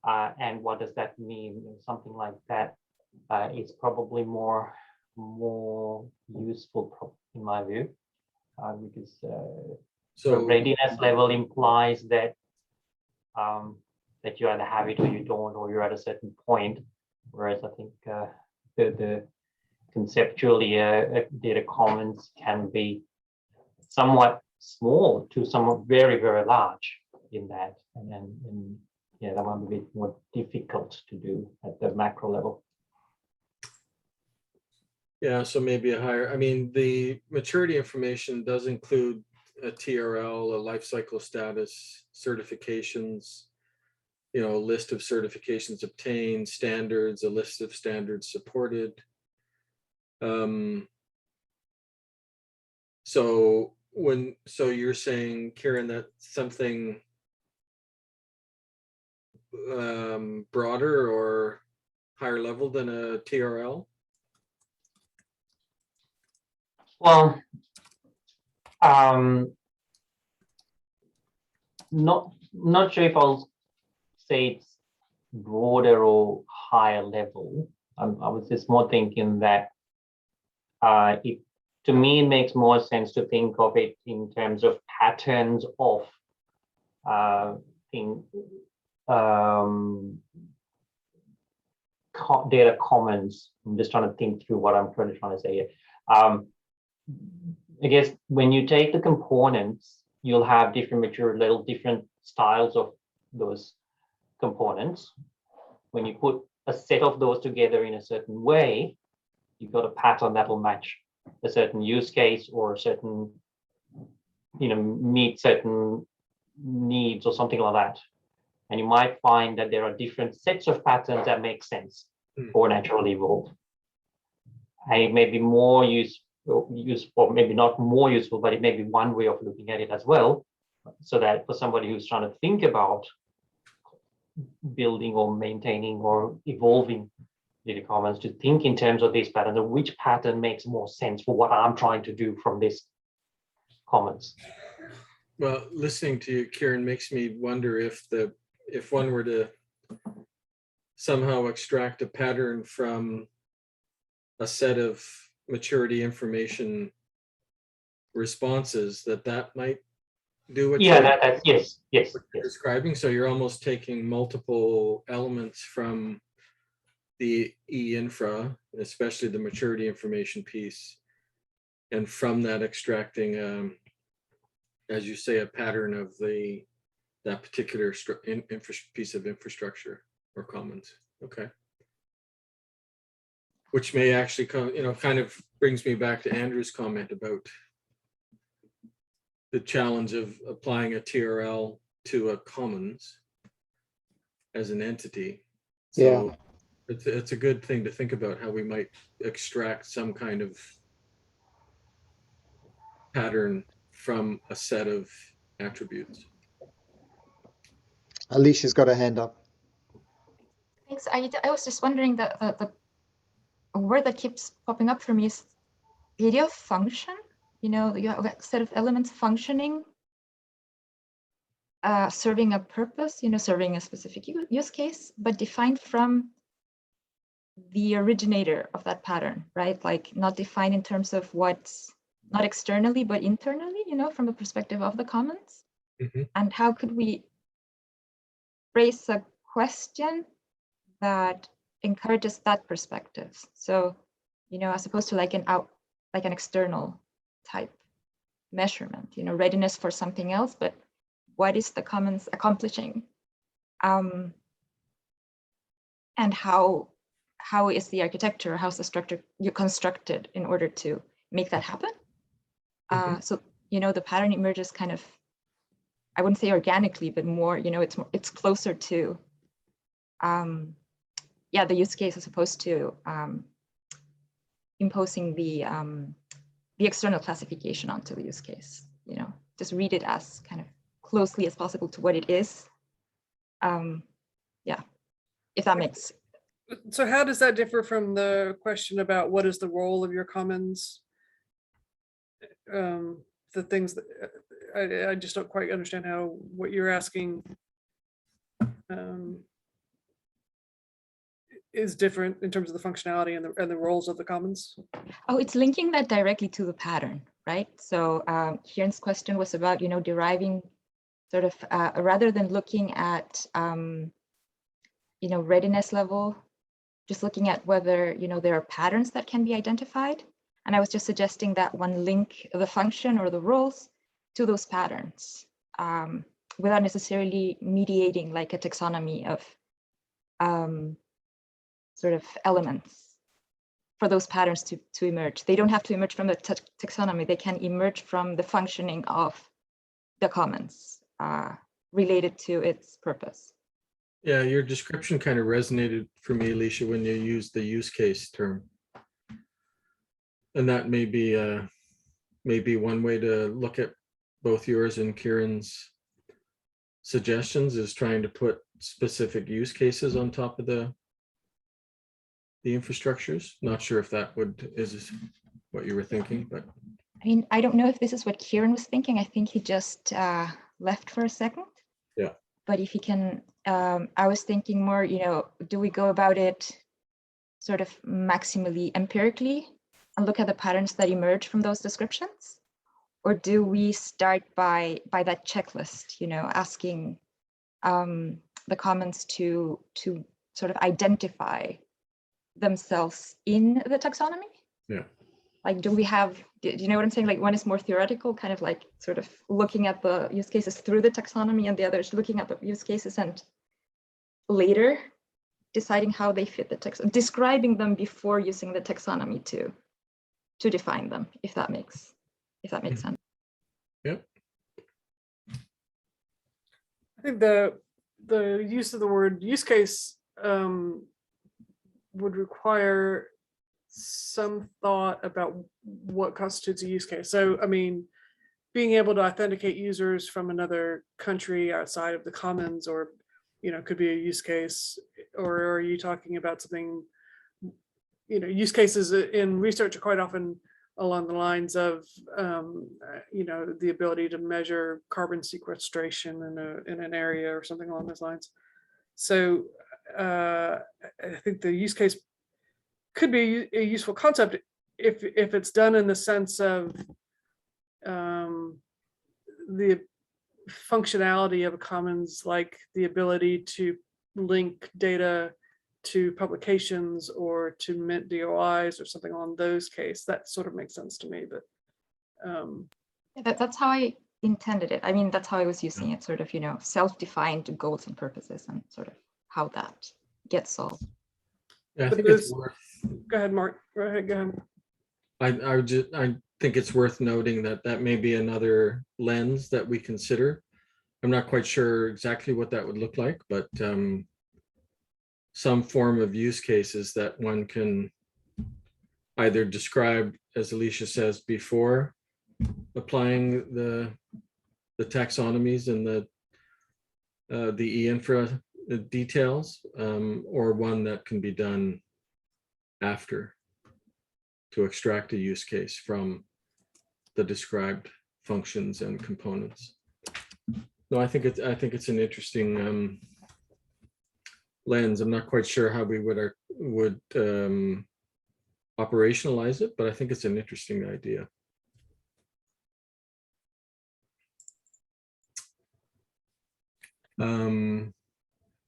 and what does that mean? Something like that is probably more useful in my view, because so readiness level implies that that you either have it or you don't, or you're at a certain point. Whereas I think the conceptually data commons can be somewhat small to some very, very large in that. And yeah, that one would be more difficult to do at the macro level. Yeah, so maybe a higher, I mean, the maturity information does include a TRL, a life cycle status, certifications, you know, a list of certifications obtained, standards, a list of standards supported. So you're saying, Kieran, that something broader or higher level than a TRL? Well, not sure if I'll say it's broader or higher level. I was just more thinking that to me, it makes more sense to think of it in terms of patterns of data commons. I'm just trying to think through what I'm trying to say here. I guess when you take the components, you'll have different maturity level, different styles of those components. When you put a set of those together in a certain way, you've got a pattern that will match a certain use case or a certain, meet certain needs or something like that. And you might find that there are different sets of patterns that make sense or naturally evolved. And it may be more useful, maybe not more useful, but it may be one way of looking at it as well. So that for somebody who's trying to think about building or maintaining or evolving data commons, to think in terms of this pattern, of which pattern makes more sense for what I'm trying to do from this commons. Well, listening to you, Kieran, makes me wonder if one were to somehow extract a pattern from a set of maturity information responses, that might do what you're yes. describing. So you're almost taking multiple elements from the e-infra, especially the maturity information piece, and from that extracting, as you say, a pattern of that particular piece of infrastructure or commons. Okay. Which may actually kind of brings me back to Andrew's comment about the challenge of applying a TRL to a commons as an entity. So Yeah. it's a good thing to think about, how we might extract some kind of pattern from a set of attributes. Alicia's got her hand up. Thanks. I was just wondering, the word that keeps popping up for me is the idea of function. You have a set of elements functioning, serving a purpose, serving a specific use case, but defined from the originator of that pattern, right? Like not defined in terms of what's not externally, but internally, from the perspective of the commons. Mm-hmm. And how could we raise a question that encourages that perspective? So, as opposed to like an external type measurement, readiness for something else, but what is the commons accomplishing? And how is the architecture, how's the structure you constructed in order to make that happen? Mm-hmm. So, the pattern emerges kind of, I wouldn't say organically, but more, it's closer to, the use case as opposed to imposing the external classification onto the use case. Just read it as kind of closely as possible to what it is. If that makes. So how does that differ from the question about what is the role of your commons? The things that I just don't quite understand what you're asking is different in terms of the functionality and the roles of the commons. Oh, it's linking that directly to the pattern, right? So Kieran's question was about, deriving sort of, rather than looking at, readiness level, just looking at whether, there are patterns that can be identified. And I was just suggesting that one link the function or the roles to those patterns without necessarily mediating like a taxonomy of sort of elements for those patterns to emerge. They don't have to emerge from the taxonomy. They can emerge from the functioning of the commons related to its purpose. Yeah, your description kind of resonated for me, Alicia, when you used the use case term. And that may be one way to look at both yours and Kieran's suggestions, is trying to put specific use cases on top of the infrastructures. Not sure if that is what you were thinking, but I mean, I don't know if this is what Kieran was thinking. I think he just left for a second. Yeah. But if he can, I was thinking more, do we go about it sort of maximally empirically and look at the patterns that emerge from those descriptions? Or do we start by that checklist, asking the commons to sort of identify themselves in the taxonomy? Yeah. Like, do you know what I'm saying? Like, one is more theoretical, kind of like sort of looking at the use cases through the taxonomy, and the other is looking at the use cases and later deciding how they fit the text, describing them before using the taxonomy to define them, if that makes sense. Yep. I think the use of the word use case would require some thought about what constitutes a use case. So, I mean, being able to authenticate users from another country outside of the commons, or, could be a use case. Or are you talking about something, use cases in research are quite often along the lines of, the ability to measure carbon sequestration in an area or something along those lines. So I think the use case could be a useful concept if it's done in the sense of the functionality of a commons, like the ability to link data to publications or to mint DOIs or something along those cases. That sort of makes sense to me, but that's how I intended it. I mean, that's how I was using it, sort of, self-defined goals and purposes, and sort of how that gets solved. yeah, I But think it's worth. Go ahead, Mark. Go ahead. I think it's worth noting that may be another lens that we consider. I'm not quite sure exactly what that would look like, but some form of use cases that one can either describe, as Alicia says, before applying the taxonomies and the e-infra details, or one that can be done after, to extract a use case from the described functions and components. No, I think it's an interesting lens. I'm not quite sure how we would operationalize it, but I think it's an interesting idea.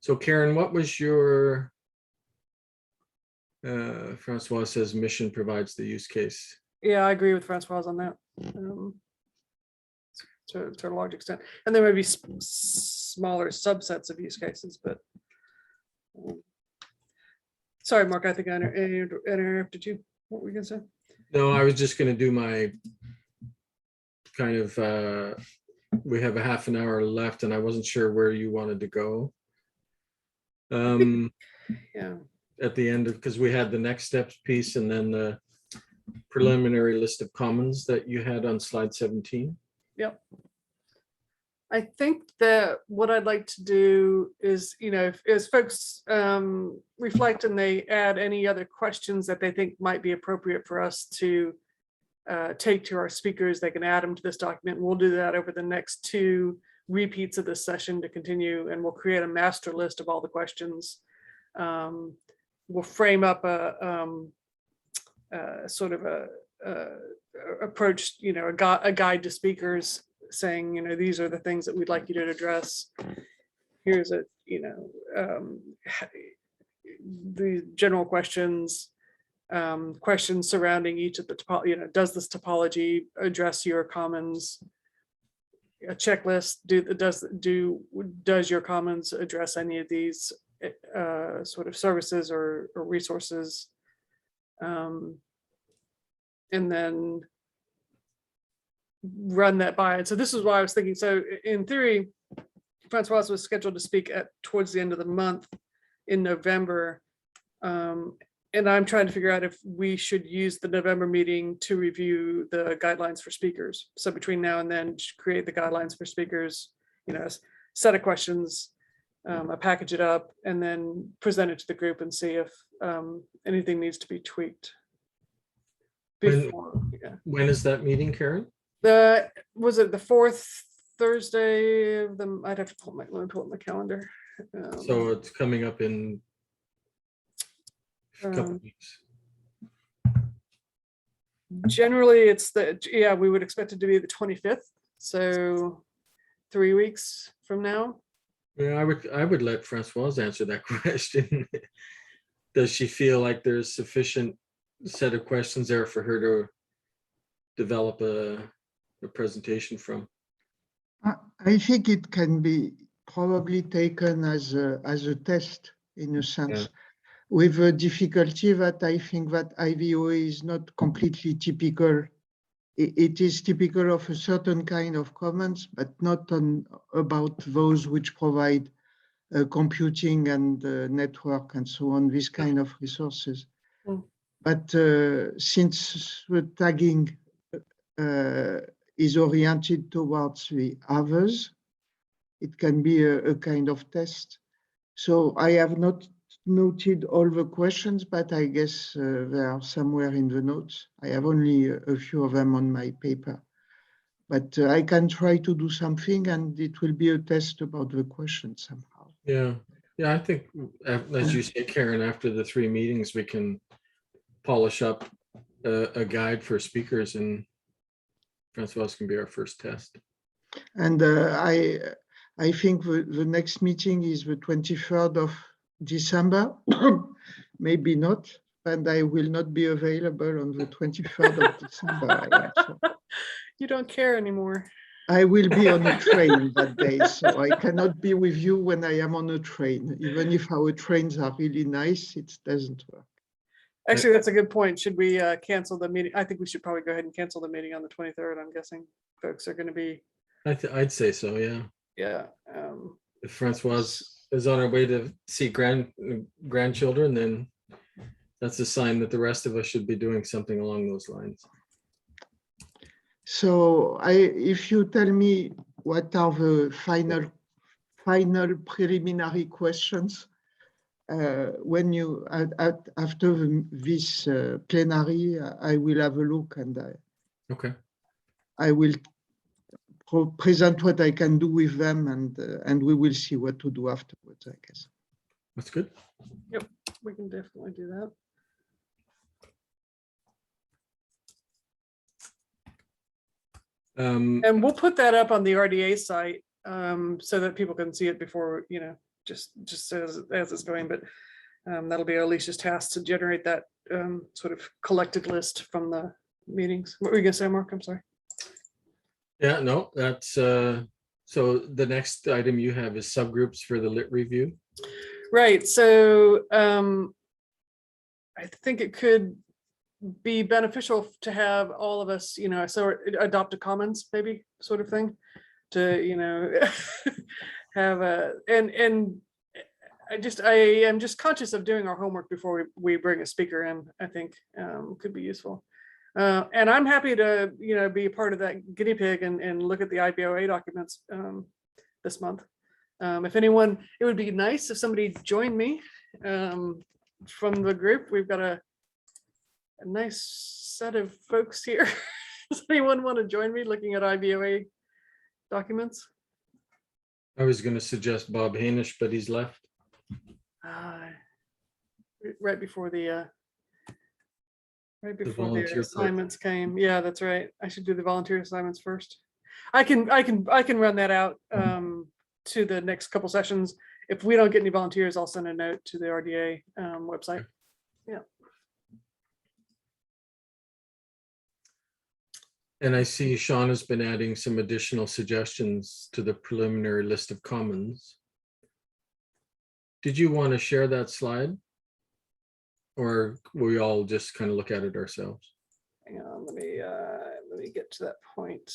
So Karen, what was your Francois says mission provides the use case. Yeah, I agree with Francois on that. To a large extent, and there may be smaller subsets of use cases, but sorry, Mark, I think I interrupted you. What were you gonna say? No, I was just going to do my kind of, we have a half an hour left and I wasn't sure where you wanted to go. Yeah. At the end of, because we had the next steps piece and then the preliminary list of commons that you had on slide 17. Yep. I think that what I'd like to do is, as folks reflect and they add any other questions that they think might be appropriate for us to take to our speakers, they can add them to this document. We'll do that over the next 2 repeats of this session to continue, and we'll create a master list of all the questions. We'll frame up a sort of a approach, a guide to speakers, saying, these are the things that we'd like you to address. Here's the general questions, questions surrounding each of the does this topology address your commons? a checklist. Does your commons address any of these sort of services or resources? And then run that by it. So this is why I was thinking. So in theory, Francois was scheduled to speak towards the end of the month in November. And I'm trying to figure out if we should use the November meeting to review the guidelines for speakers. So between now and then, create the guidelines for speakers, set of questions, package it up, and then present it to the group and see if anything needs to be tweaked. Before, When is that meeting, Karen? Was it the fourth Thursday of the? I'd have to pull let me pull up my calendar. So it's coming up in a couple weeks. Generally, it's we would expect it to be the 25th. So 3 weeks from now. Yeah, I would let Francoise answer that question. Does she feel like there's sufficient set of questions there for her to develop a presentation from? I think it can be probably taken as a test in a sense. Yeah. With a difficulty that I think that IVOA is not completely typical. It is typical of a certain kind of comments, but not about those which provide computing and network and so on, this kind of resources. Mm. But since the tagging is oriented towards the others, it can be a kind of test. So I have not noted all the questions, but I guess they are somewhere in the notes. I have only a few of them on my paper, but I can try to do something, and it will be a test about the question somehow. Yeah, I think, as you say, Karen, after the 3 meetings, we can polish up a guide for speakers, and Francois can be our first test. And I think the next meeting is the 23rd of December, maybe not, and I will not be available on the 23rd of December. You don't care anymore. I will be on a train that day, so I cannot be with you when I am on a train. Even if our trains are really nice, it doesn't work. Actually, that's a good point. Should we cancel the meeting? I think we should probably go ahead and cancel the meeting on the 23rd. I'm guessing folks are going to be. I'd say so, yeah. Yeah. If Francois is on our way to see grandchildren, then that's a sign that the rest of us should be doing something along those lines. So if you tell me what are the final preliminary questions, when you after this plenary, I will have a look, and I will present what I can do with them, and we will see what to do afterwards, I guess. That's good. Yep, we can definitely do that. And we'll put that up on the RDA site so that people can see it before, just as it's going. But that'll be Alicia's task to generate that sort of collected list from the meetings. What were you gonna say, Mark? I'm sorry. Yeah, no, that's so the next item you have is subgroups for the lit review. Right. So I think it could be beneficial to have all of us, so adopt a commons maybe sort of thing to, have and I am just conscious of doing our homework before we bring a speaker in. I think could be useful. And I'm happy to, be a part of that guinea pig and look at the IBOA documents this month. If anyone, it would be nice if somebody joined me from the group. We've got a nice set of folks here. Does anyone want to join me looking at IBOA documents? I was going to suggest Bob Hainish, but he's left. Right before the volunteer assignments came. Yeah, that's right. I should do the volunteer assignments first. I can run that out to the next couple sessions. If we don't get any volunteers, I'll send a note to the RDA website. Yeah. And I see Sean has been adding some additional suggestions to the preliminary list of commons. Did you want to share that slide? Or we all just kind of look at it ourselves? Hang on, let me get to that point.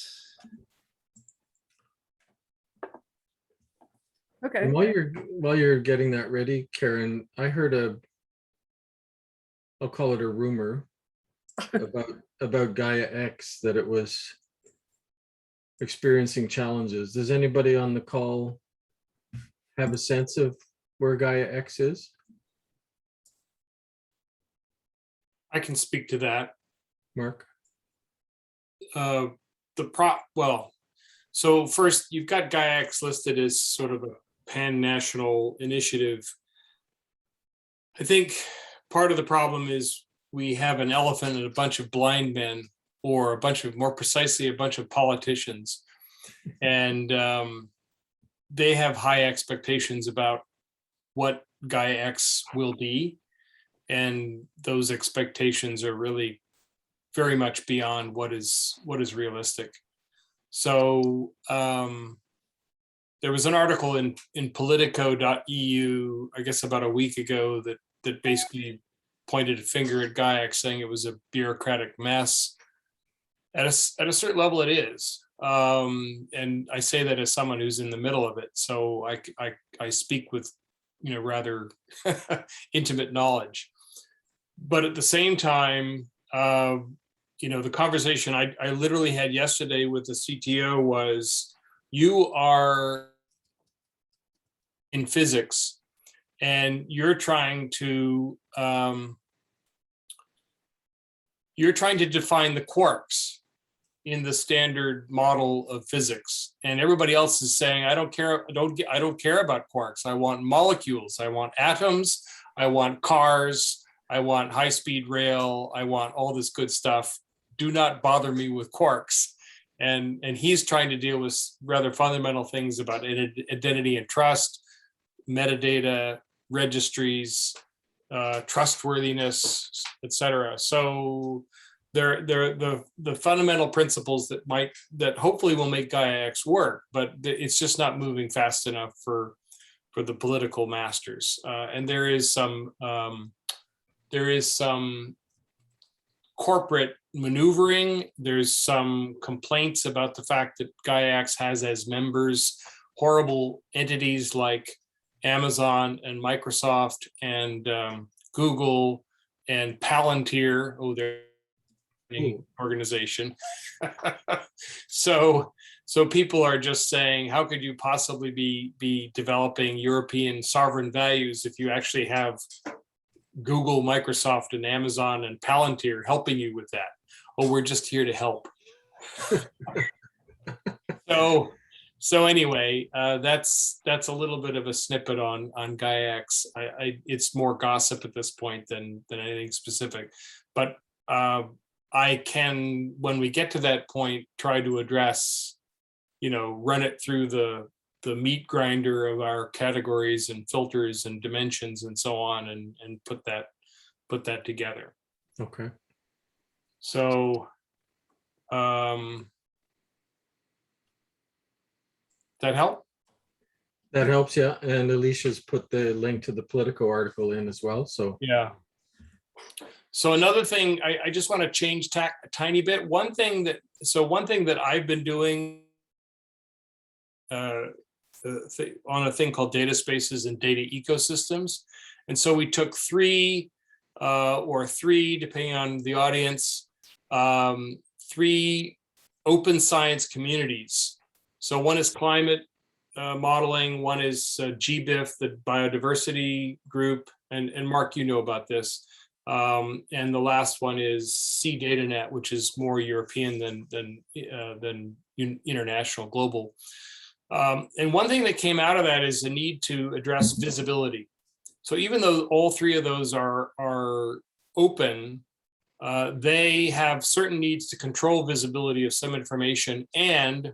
Okay. And while you're getting that ready, Karen, I heard I'll call it a rumor about Gaia X, that it was experiencing challenges. Does anybody on the call have a sense of where Gaia X is? I can speak to that. Mark? Well, so first you've got Gaia X listed as sort of a pan-national initiative. I think part of the problem is we have an elephant and a bunch of blind men, or more precisely, a bunch of politicians. And they have high expectations about what Gaia X will be. And those expectations are really very much beyond what is realistic. So there was an article in politico.eu, I guess about a week ago, that basically pointed a finger at Gaia X, saying it was a bureaucratic mess. At a certain level, it is. And I say that as someone who's in the middle of it. So I speak with, rather intimate knowledge. But at the same time, the conversation I literally had yesterday with the CTO was, you are in physics and you're trying to define the quarks in the standard model of physics, and everybody else is saying, I don't care about quarks. I want molecules, I want atoms, I want cars, I want high-speed rail, I want all this good stuff. Do not bother me with quarks. And he's trying to deal with rather fundamental things about identity and trust, metadata, registries, trustworthiness, etc. So the fundamental principles that hopefully will make Gaia X work, but it's just not moving fast enough for the political masters. And there is some corporate maneuvering. There's some complaints about the fact that Gaia X has as members horrible entities like Amazon and Microsoft and Google and Palantir. Oh, they're an organization. So people are just saying, how could you possibly be developing European sovereign values if you actually have Google, Microsoft, and Amazon and Palantir helping you with that? Oh, we're just here to help. So anyway, that's a little bit of a snippet on Gaia X. It's more gossip at this point than anything specific, but I can, when we get to that point, try to address, run it through the meat grinder of our categories and filters and dimensions and so on, and put that together. Okay. So that help? That helps, yeah. And Alicia's put the link to the Politico article in as well. So yeah. So another thing, I just want to change tack a tiny bit. One thing that I've been doing on a thing called data spaces and data ecosystems. And so we took three, depending on the audience, 3 open science communities. So one is climate modeling, one is GBIF, the biodiversity group, and Mark, you know about this. And the last one is CDataNet, which is more European than international, global. And one thing that came out of that is the need to address visibility. So even though all 3 of those are open, they have certain needs to control visibility of some information, and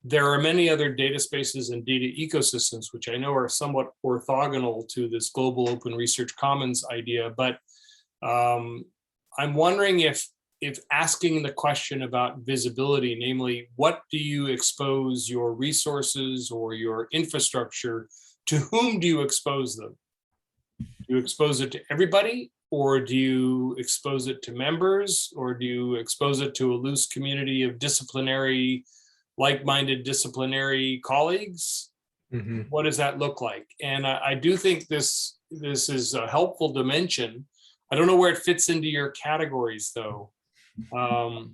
there are many other data spaces and data ecosystems, which I know are somewhat orthogonal to this global open research commons idea, but I'm wondering if if asking the question about visibility, namely, what do you expose your resources or your infrastructure, to whom do you expose them? Do you expose it to everybody, or do you expose it to members, or do you expose it to a loose community of disciplinary, like-minded disciplinary colleagues? Mhm. What does that look like? And I do think this is a helpful dimension. I don't know where it fits into your categories, though. I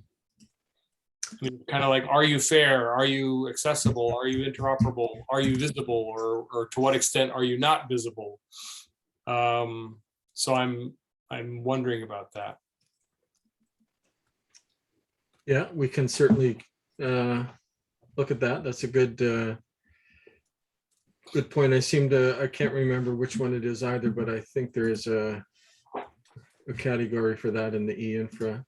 mean, kind of like, are you fair? Are you accessible? Are you interoperable? Are you visible? Or to what extent are you not visible? So I'm wondering about that. Yeah, we can certainly look at that. That's a good point. I can't remember which one it is either, but I think there is a category for that in the e-infra.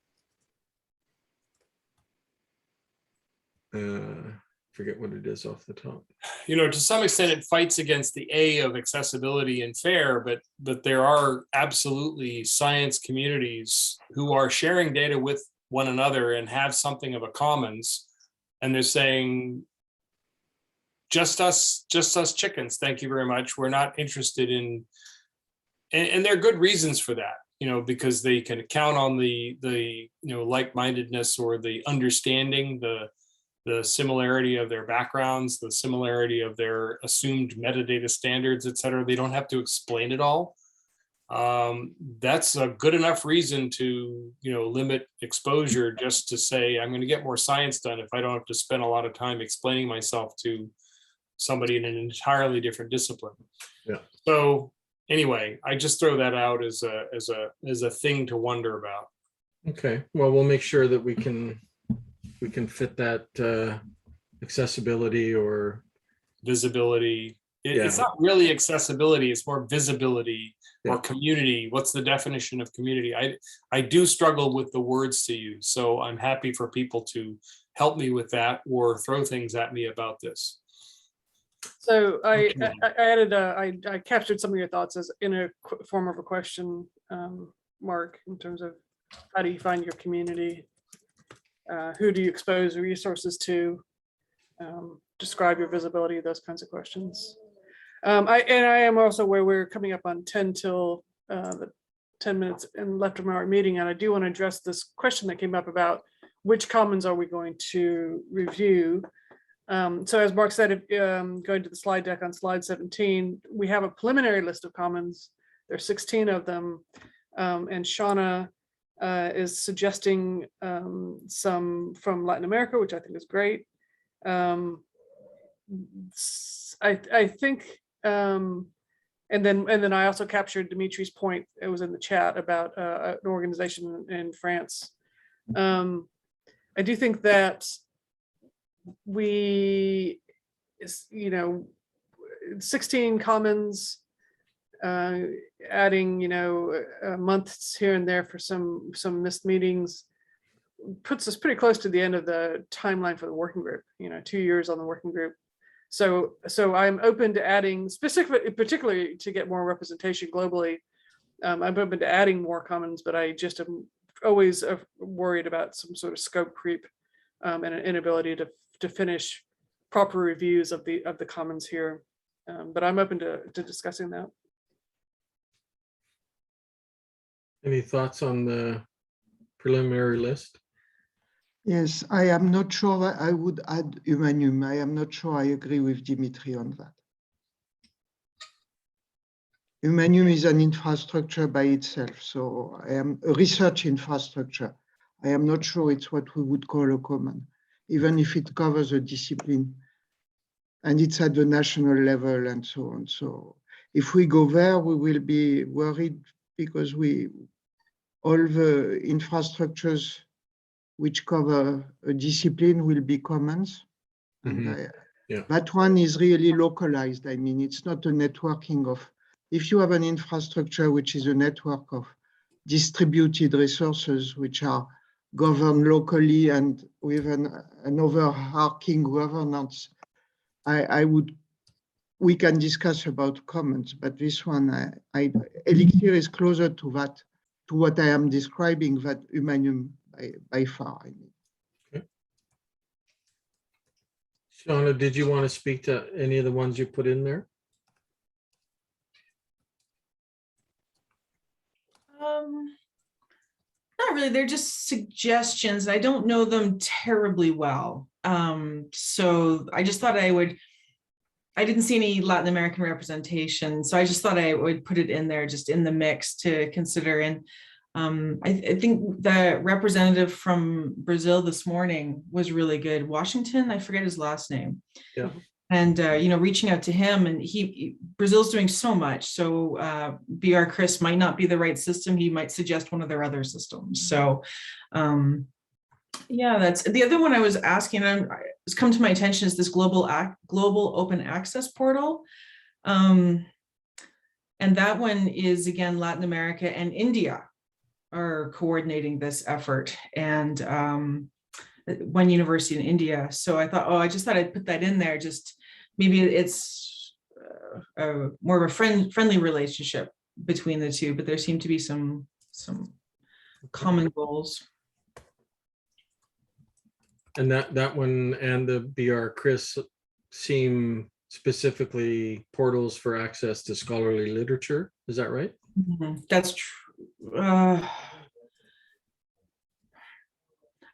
Forget what it is off the top. You know, to some extent, it fights against the A of accessibility and fair, but there are absolutely science communities who are sharing data with one another and have something of a commons, and they're saying, just us chickens, thank you very much. We're not interested in, and there are good reasons for that, you know, because they can count on the you know, like-mindedness or the understanding, the similarity of their backgrounds, the similarity of their assumed metadata standards, et cetera. They don't have to explain it all. That's a good enough reason to, you know, limit exposure, just to say, I'm going to get more science done if I don't have to spend a lot of time explaining myself to somebody in an entirely different discipline. Yeah. So anyway, I just throw that out as a thing to wonder about. Okay, well, we'll make sure that we can fit that accessibility or Visibility. Yeah. It's not really accessibility, it's more visibility Yeah. or community. What's the definition of community? I do struggle with the words to use, so I'm happy for people to help me with that or throw things at me about this. So I Okay. added, I captured some of your thoughts as in a form of a question, Mark, in terms of how do you find your community? Who do you expose resources to? Describe your visibility, those kinds of questions. I am also where we're coming up on 10 till the 10 minutes and left of our meeting, and I do want to address this question that came up about which commons are we going to review. So as Mark said, going to the slide deck on slide 17, we have a preliminary list of commons. There's 16 of them, and Shauna is suggesting some from Latin America, which I think is great. I think, and then I also captured Dimitri's point. It was in the chat about an organization in France. I do think that we, you know, 16 commons, adding, you know, months here and there for some missed meetings puts us pretty close to the end of the timeline for the working group, you know, 2 years on the working group. So I'm open to adding, particularly to get more representation globally. I'm open to adding more commons, but I just am always worried about some sort of scope creep and an inability to finish proper reviews of the commons here. But I'm open to discussing that. any thoughts on the preliminary list? Yes, I am not sure that I would add Humanium. I am not sure I agree with Dimitri on that. Humanium is an infrastructure by itself, so I am a research infrastructure. I am not sure it's what we would call a common, even if it covers a discipline and it's at the national level and so on. So if we go there, we will be worried because all the infrastructures which cover a discipline will be commons. And that one is really localized. I mean, it's not a networking of, if you have an infrastructure which is a network of distributed resources which are governed locally and with an overarching governance, we can discuss about commons, but this one, Elixir is closer to that, to what I am describing, that Humanium by far. I mean. Shauna, did you want to speak to any of the ones you put in there? Not really. They're just suggestions. I don't know them terribly well. So I just thought I didn't see any Latin American representation. So I just thought I would put it in there, just in the mix to consider. And I think the representative from Brazil this morning was really good. Washington, I forget his last name. Yeah. And, reaching out to him, and Brazil's doing so much. So BR Chris might not be the right system. He might suggest one of their other systems. So yeah, that's the other one I was asking, and it's come to my attention, is this global open access portal. And that one is, again, Latin America and India are coordinating this effort, and one university in India. So I thought, I just thought I'd put that in there. Just maybe it's more of a friendly relationship between the two, but there seem to be some common goals. And that one and the BR Chris seem specifically portals for access to scholarly literature. Is that right? That's true.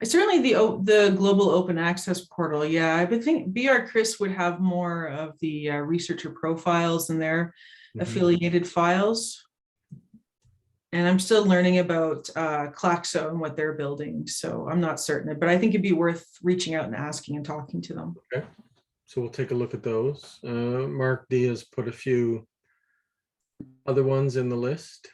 Certainly the global open access portal. Yeah, I would think BR Chris would have more of the researcher profiles in their affiliated files. And I'm still learning about Claxo and what they're building, so I'm not certain, but I think it'd be worth reaching out and asking and talking to them. Okay, so we'll take a look at those. Mark D has put a few other ones in the list.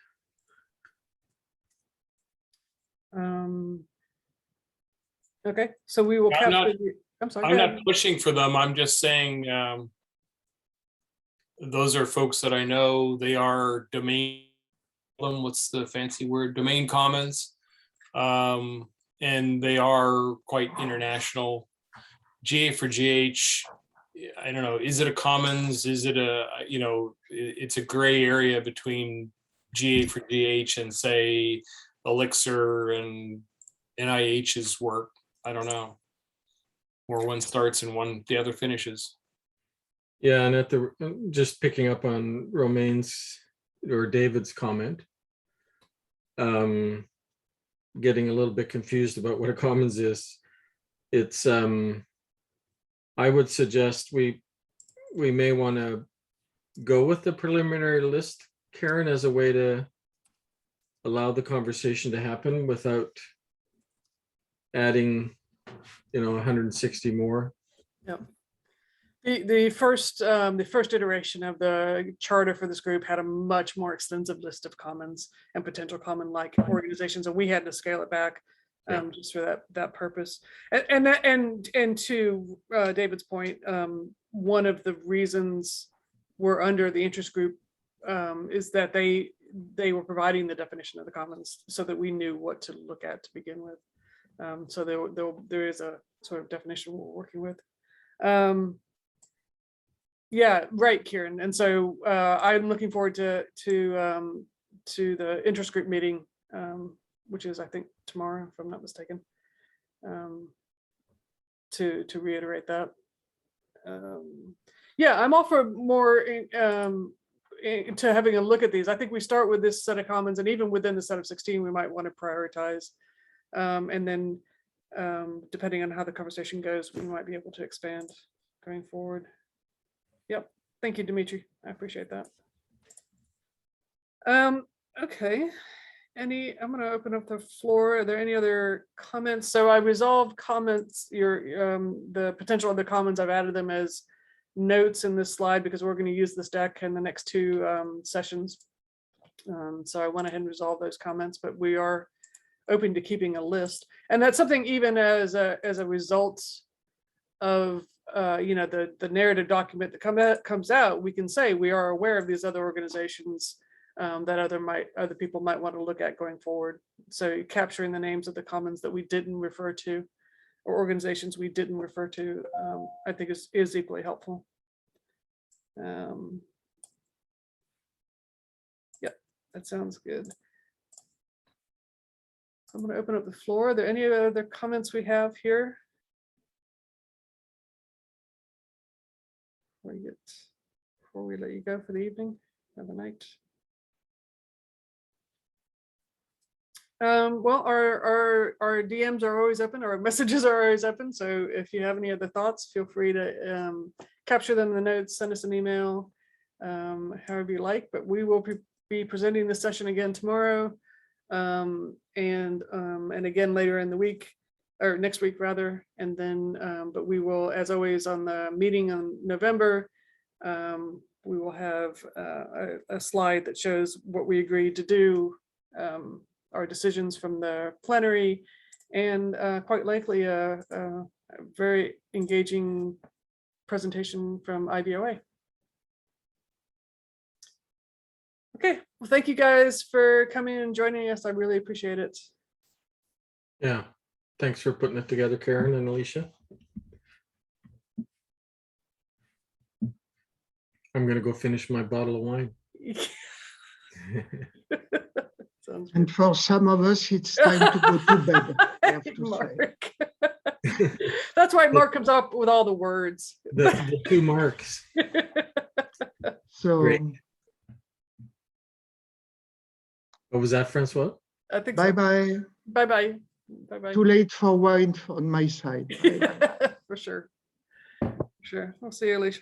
Okay, so we will I'm not- capture the, I'm sorry. I'm go not ahead. pushing for them. I'm just saying those are folks that I know. They are domain, what's the fancy word? Domain commons. And they are quite international. GA for GH, I don't know, is it a commons? Is it a, it's a gray area between GA for GH and, say, Elixir and NIH's work. I don't know. Where one starts and the other finishes. Yeah, and just picking up on Romaine's or David's comment, getting a little bit confused about what a commons is. It's I would suggest we may want to go with the preliminary list, Karen, as a way to allow the conversation to happen without adding 160 more. Yep. The first iteration of the charter for this group had a much more extensive list of commons and potential common like organizations, and we had to scale it back just for that purpose. And to David's point, one of the reasons we're under the interest group is that they were providing the definition of the commons so that we knew what to look at to begin with. So there is a sort of definition we're working with. Yeah, right, Kieran. And so I'm looking forward to the interest group meeting, which is, I think, tomorrow, if I'm not mistaken, to reiterate that. Yeah, I'm all for more to having a look at these. I think we start with this set of commons, and even within the set of 16, we might want to prioritize. And then depending on how the conversation goes, we might be able to expand going forward. Yep. Thank you, Dimitri. I appreciate that. Okay. I'm going to open up the floor. Are there any other comments? So I resolved comments, the potential other commons. I've added them as notes in this slide because we're going to use this deck in the next two sessions. So I went ahead and resolved those comments, but we are open to keeping a list. And that's something even as a result of the narrative document that comes out, we can say we are aware of these other organizations that other people might want to look at going forward. So capturing the names of the commons that we didn't refer to or organizations we didn't refer to, I think is equally helpful. Yeah, that sounds good. I'm going to open up the floor. Are there any other comments we have here? Before we let you go for the evening or the night. Well, our DMs are always open, our messages are always open. So if you have any other thoughts, feel free to capture them in the notes, send us an email, however you like. But we will be presenting this session again tomorrow, and again later in the week, or next week rather. And then, but we will, as always, on the meeting on November, we will have a slide that shows what we agreed to do, our decisions from the plenary, and quite likely a very engaging presentation from IBOA. Okay, well, thank you guys for coming and joining us. I really appreciate it. Yeah, thanks for putting it together, Karen and Alicia. I'm gonna go finish my bottle of wine. Sounds And good. for some of us, it's time to go to bed. I have to say. Mark. That's why Mark comes up with all the words. The 2 marks. So Great. What was that, Francois? I think bye so. bye. Bye bye. Bye bye. Too late for wine on my side. Bye bye. For sure. Sure. We'll see you, Alicia.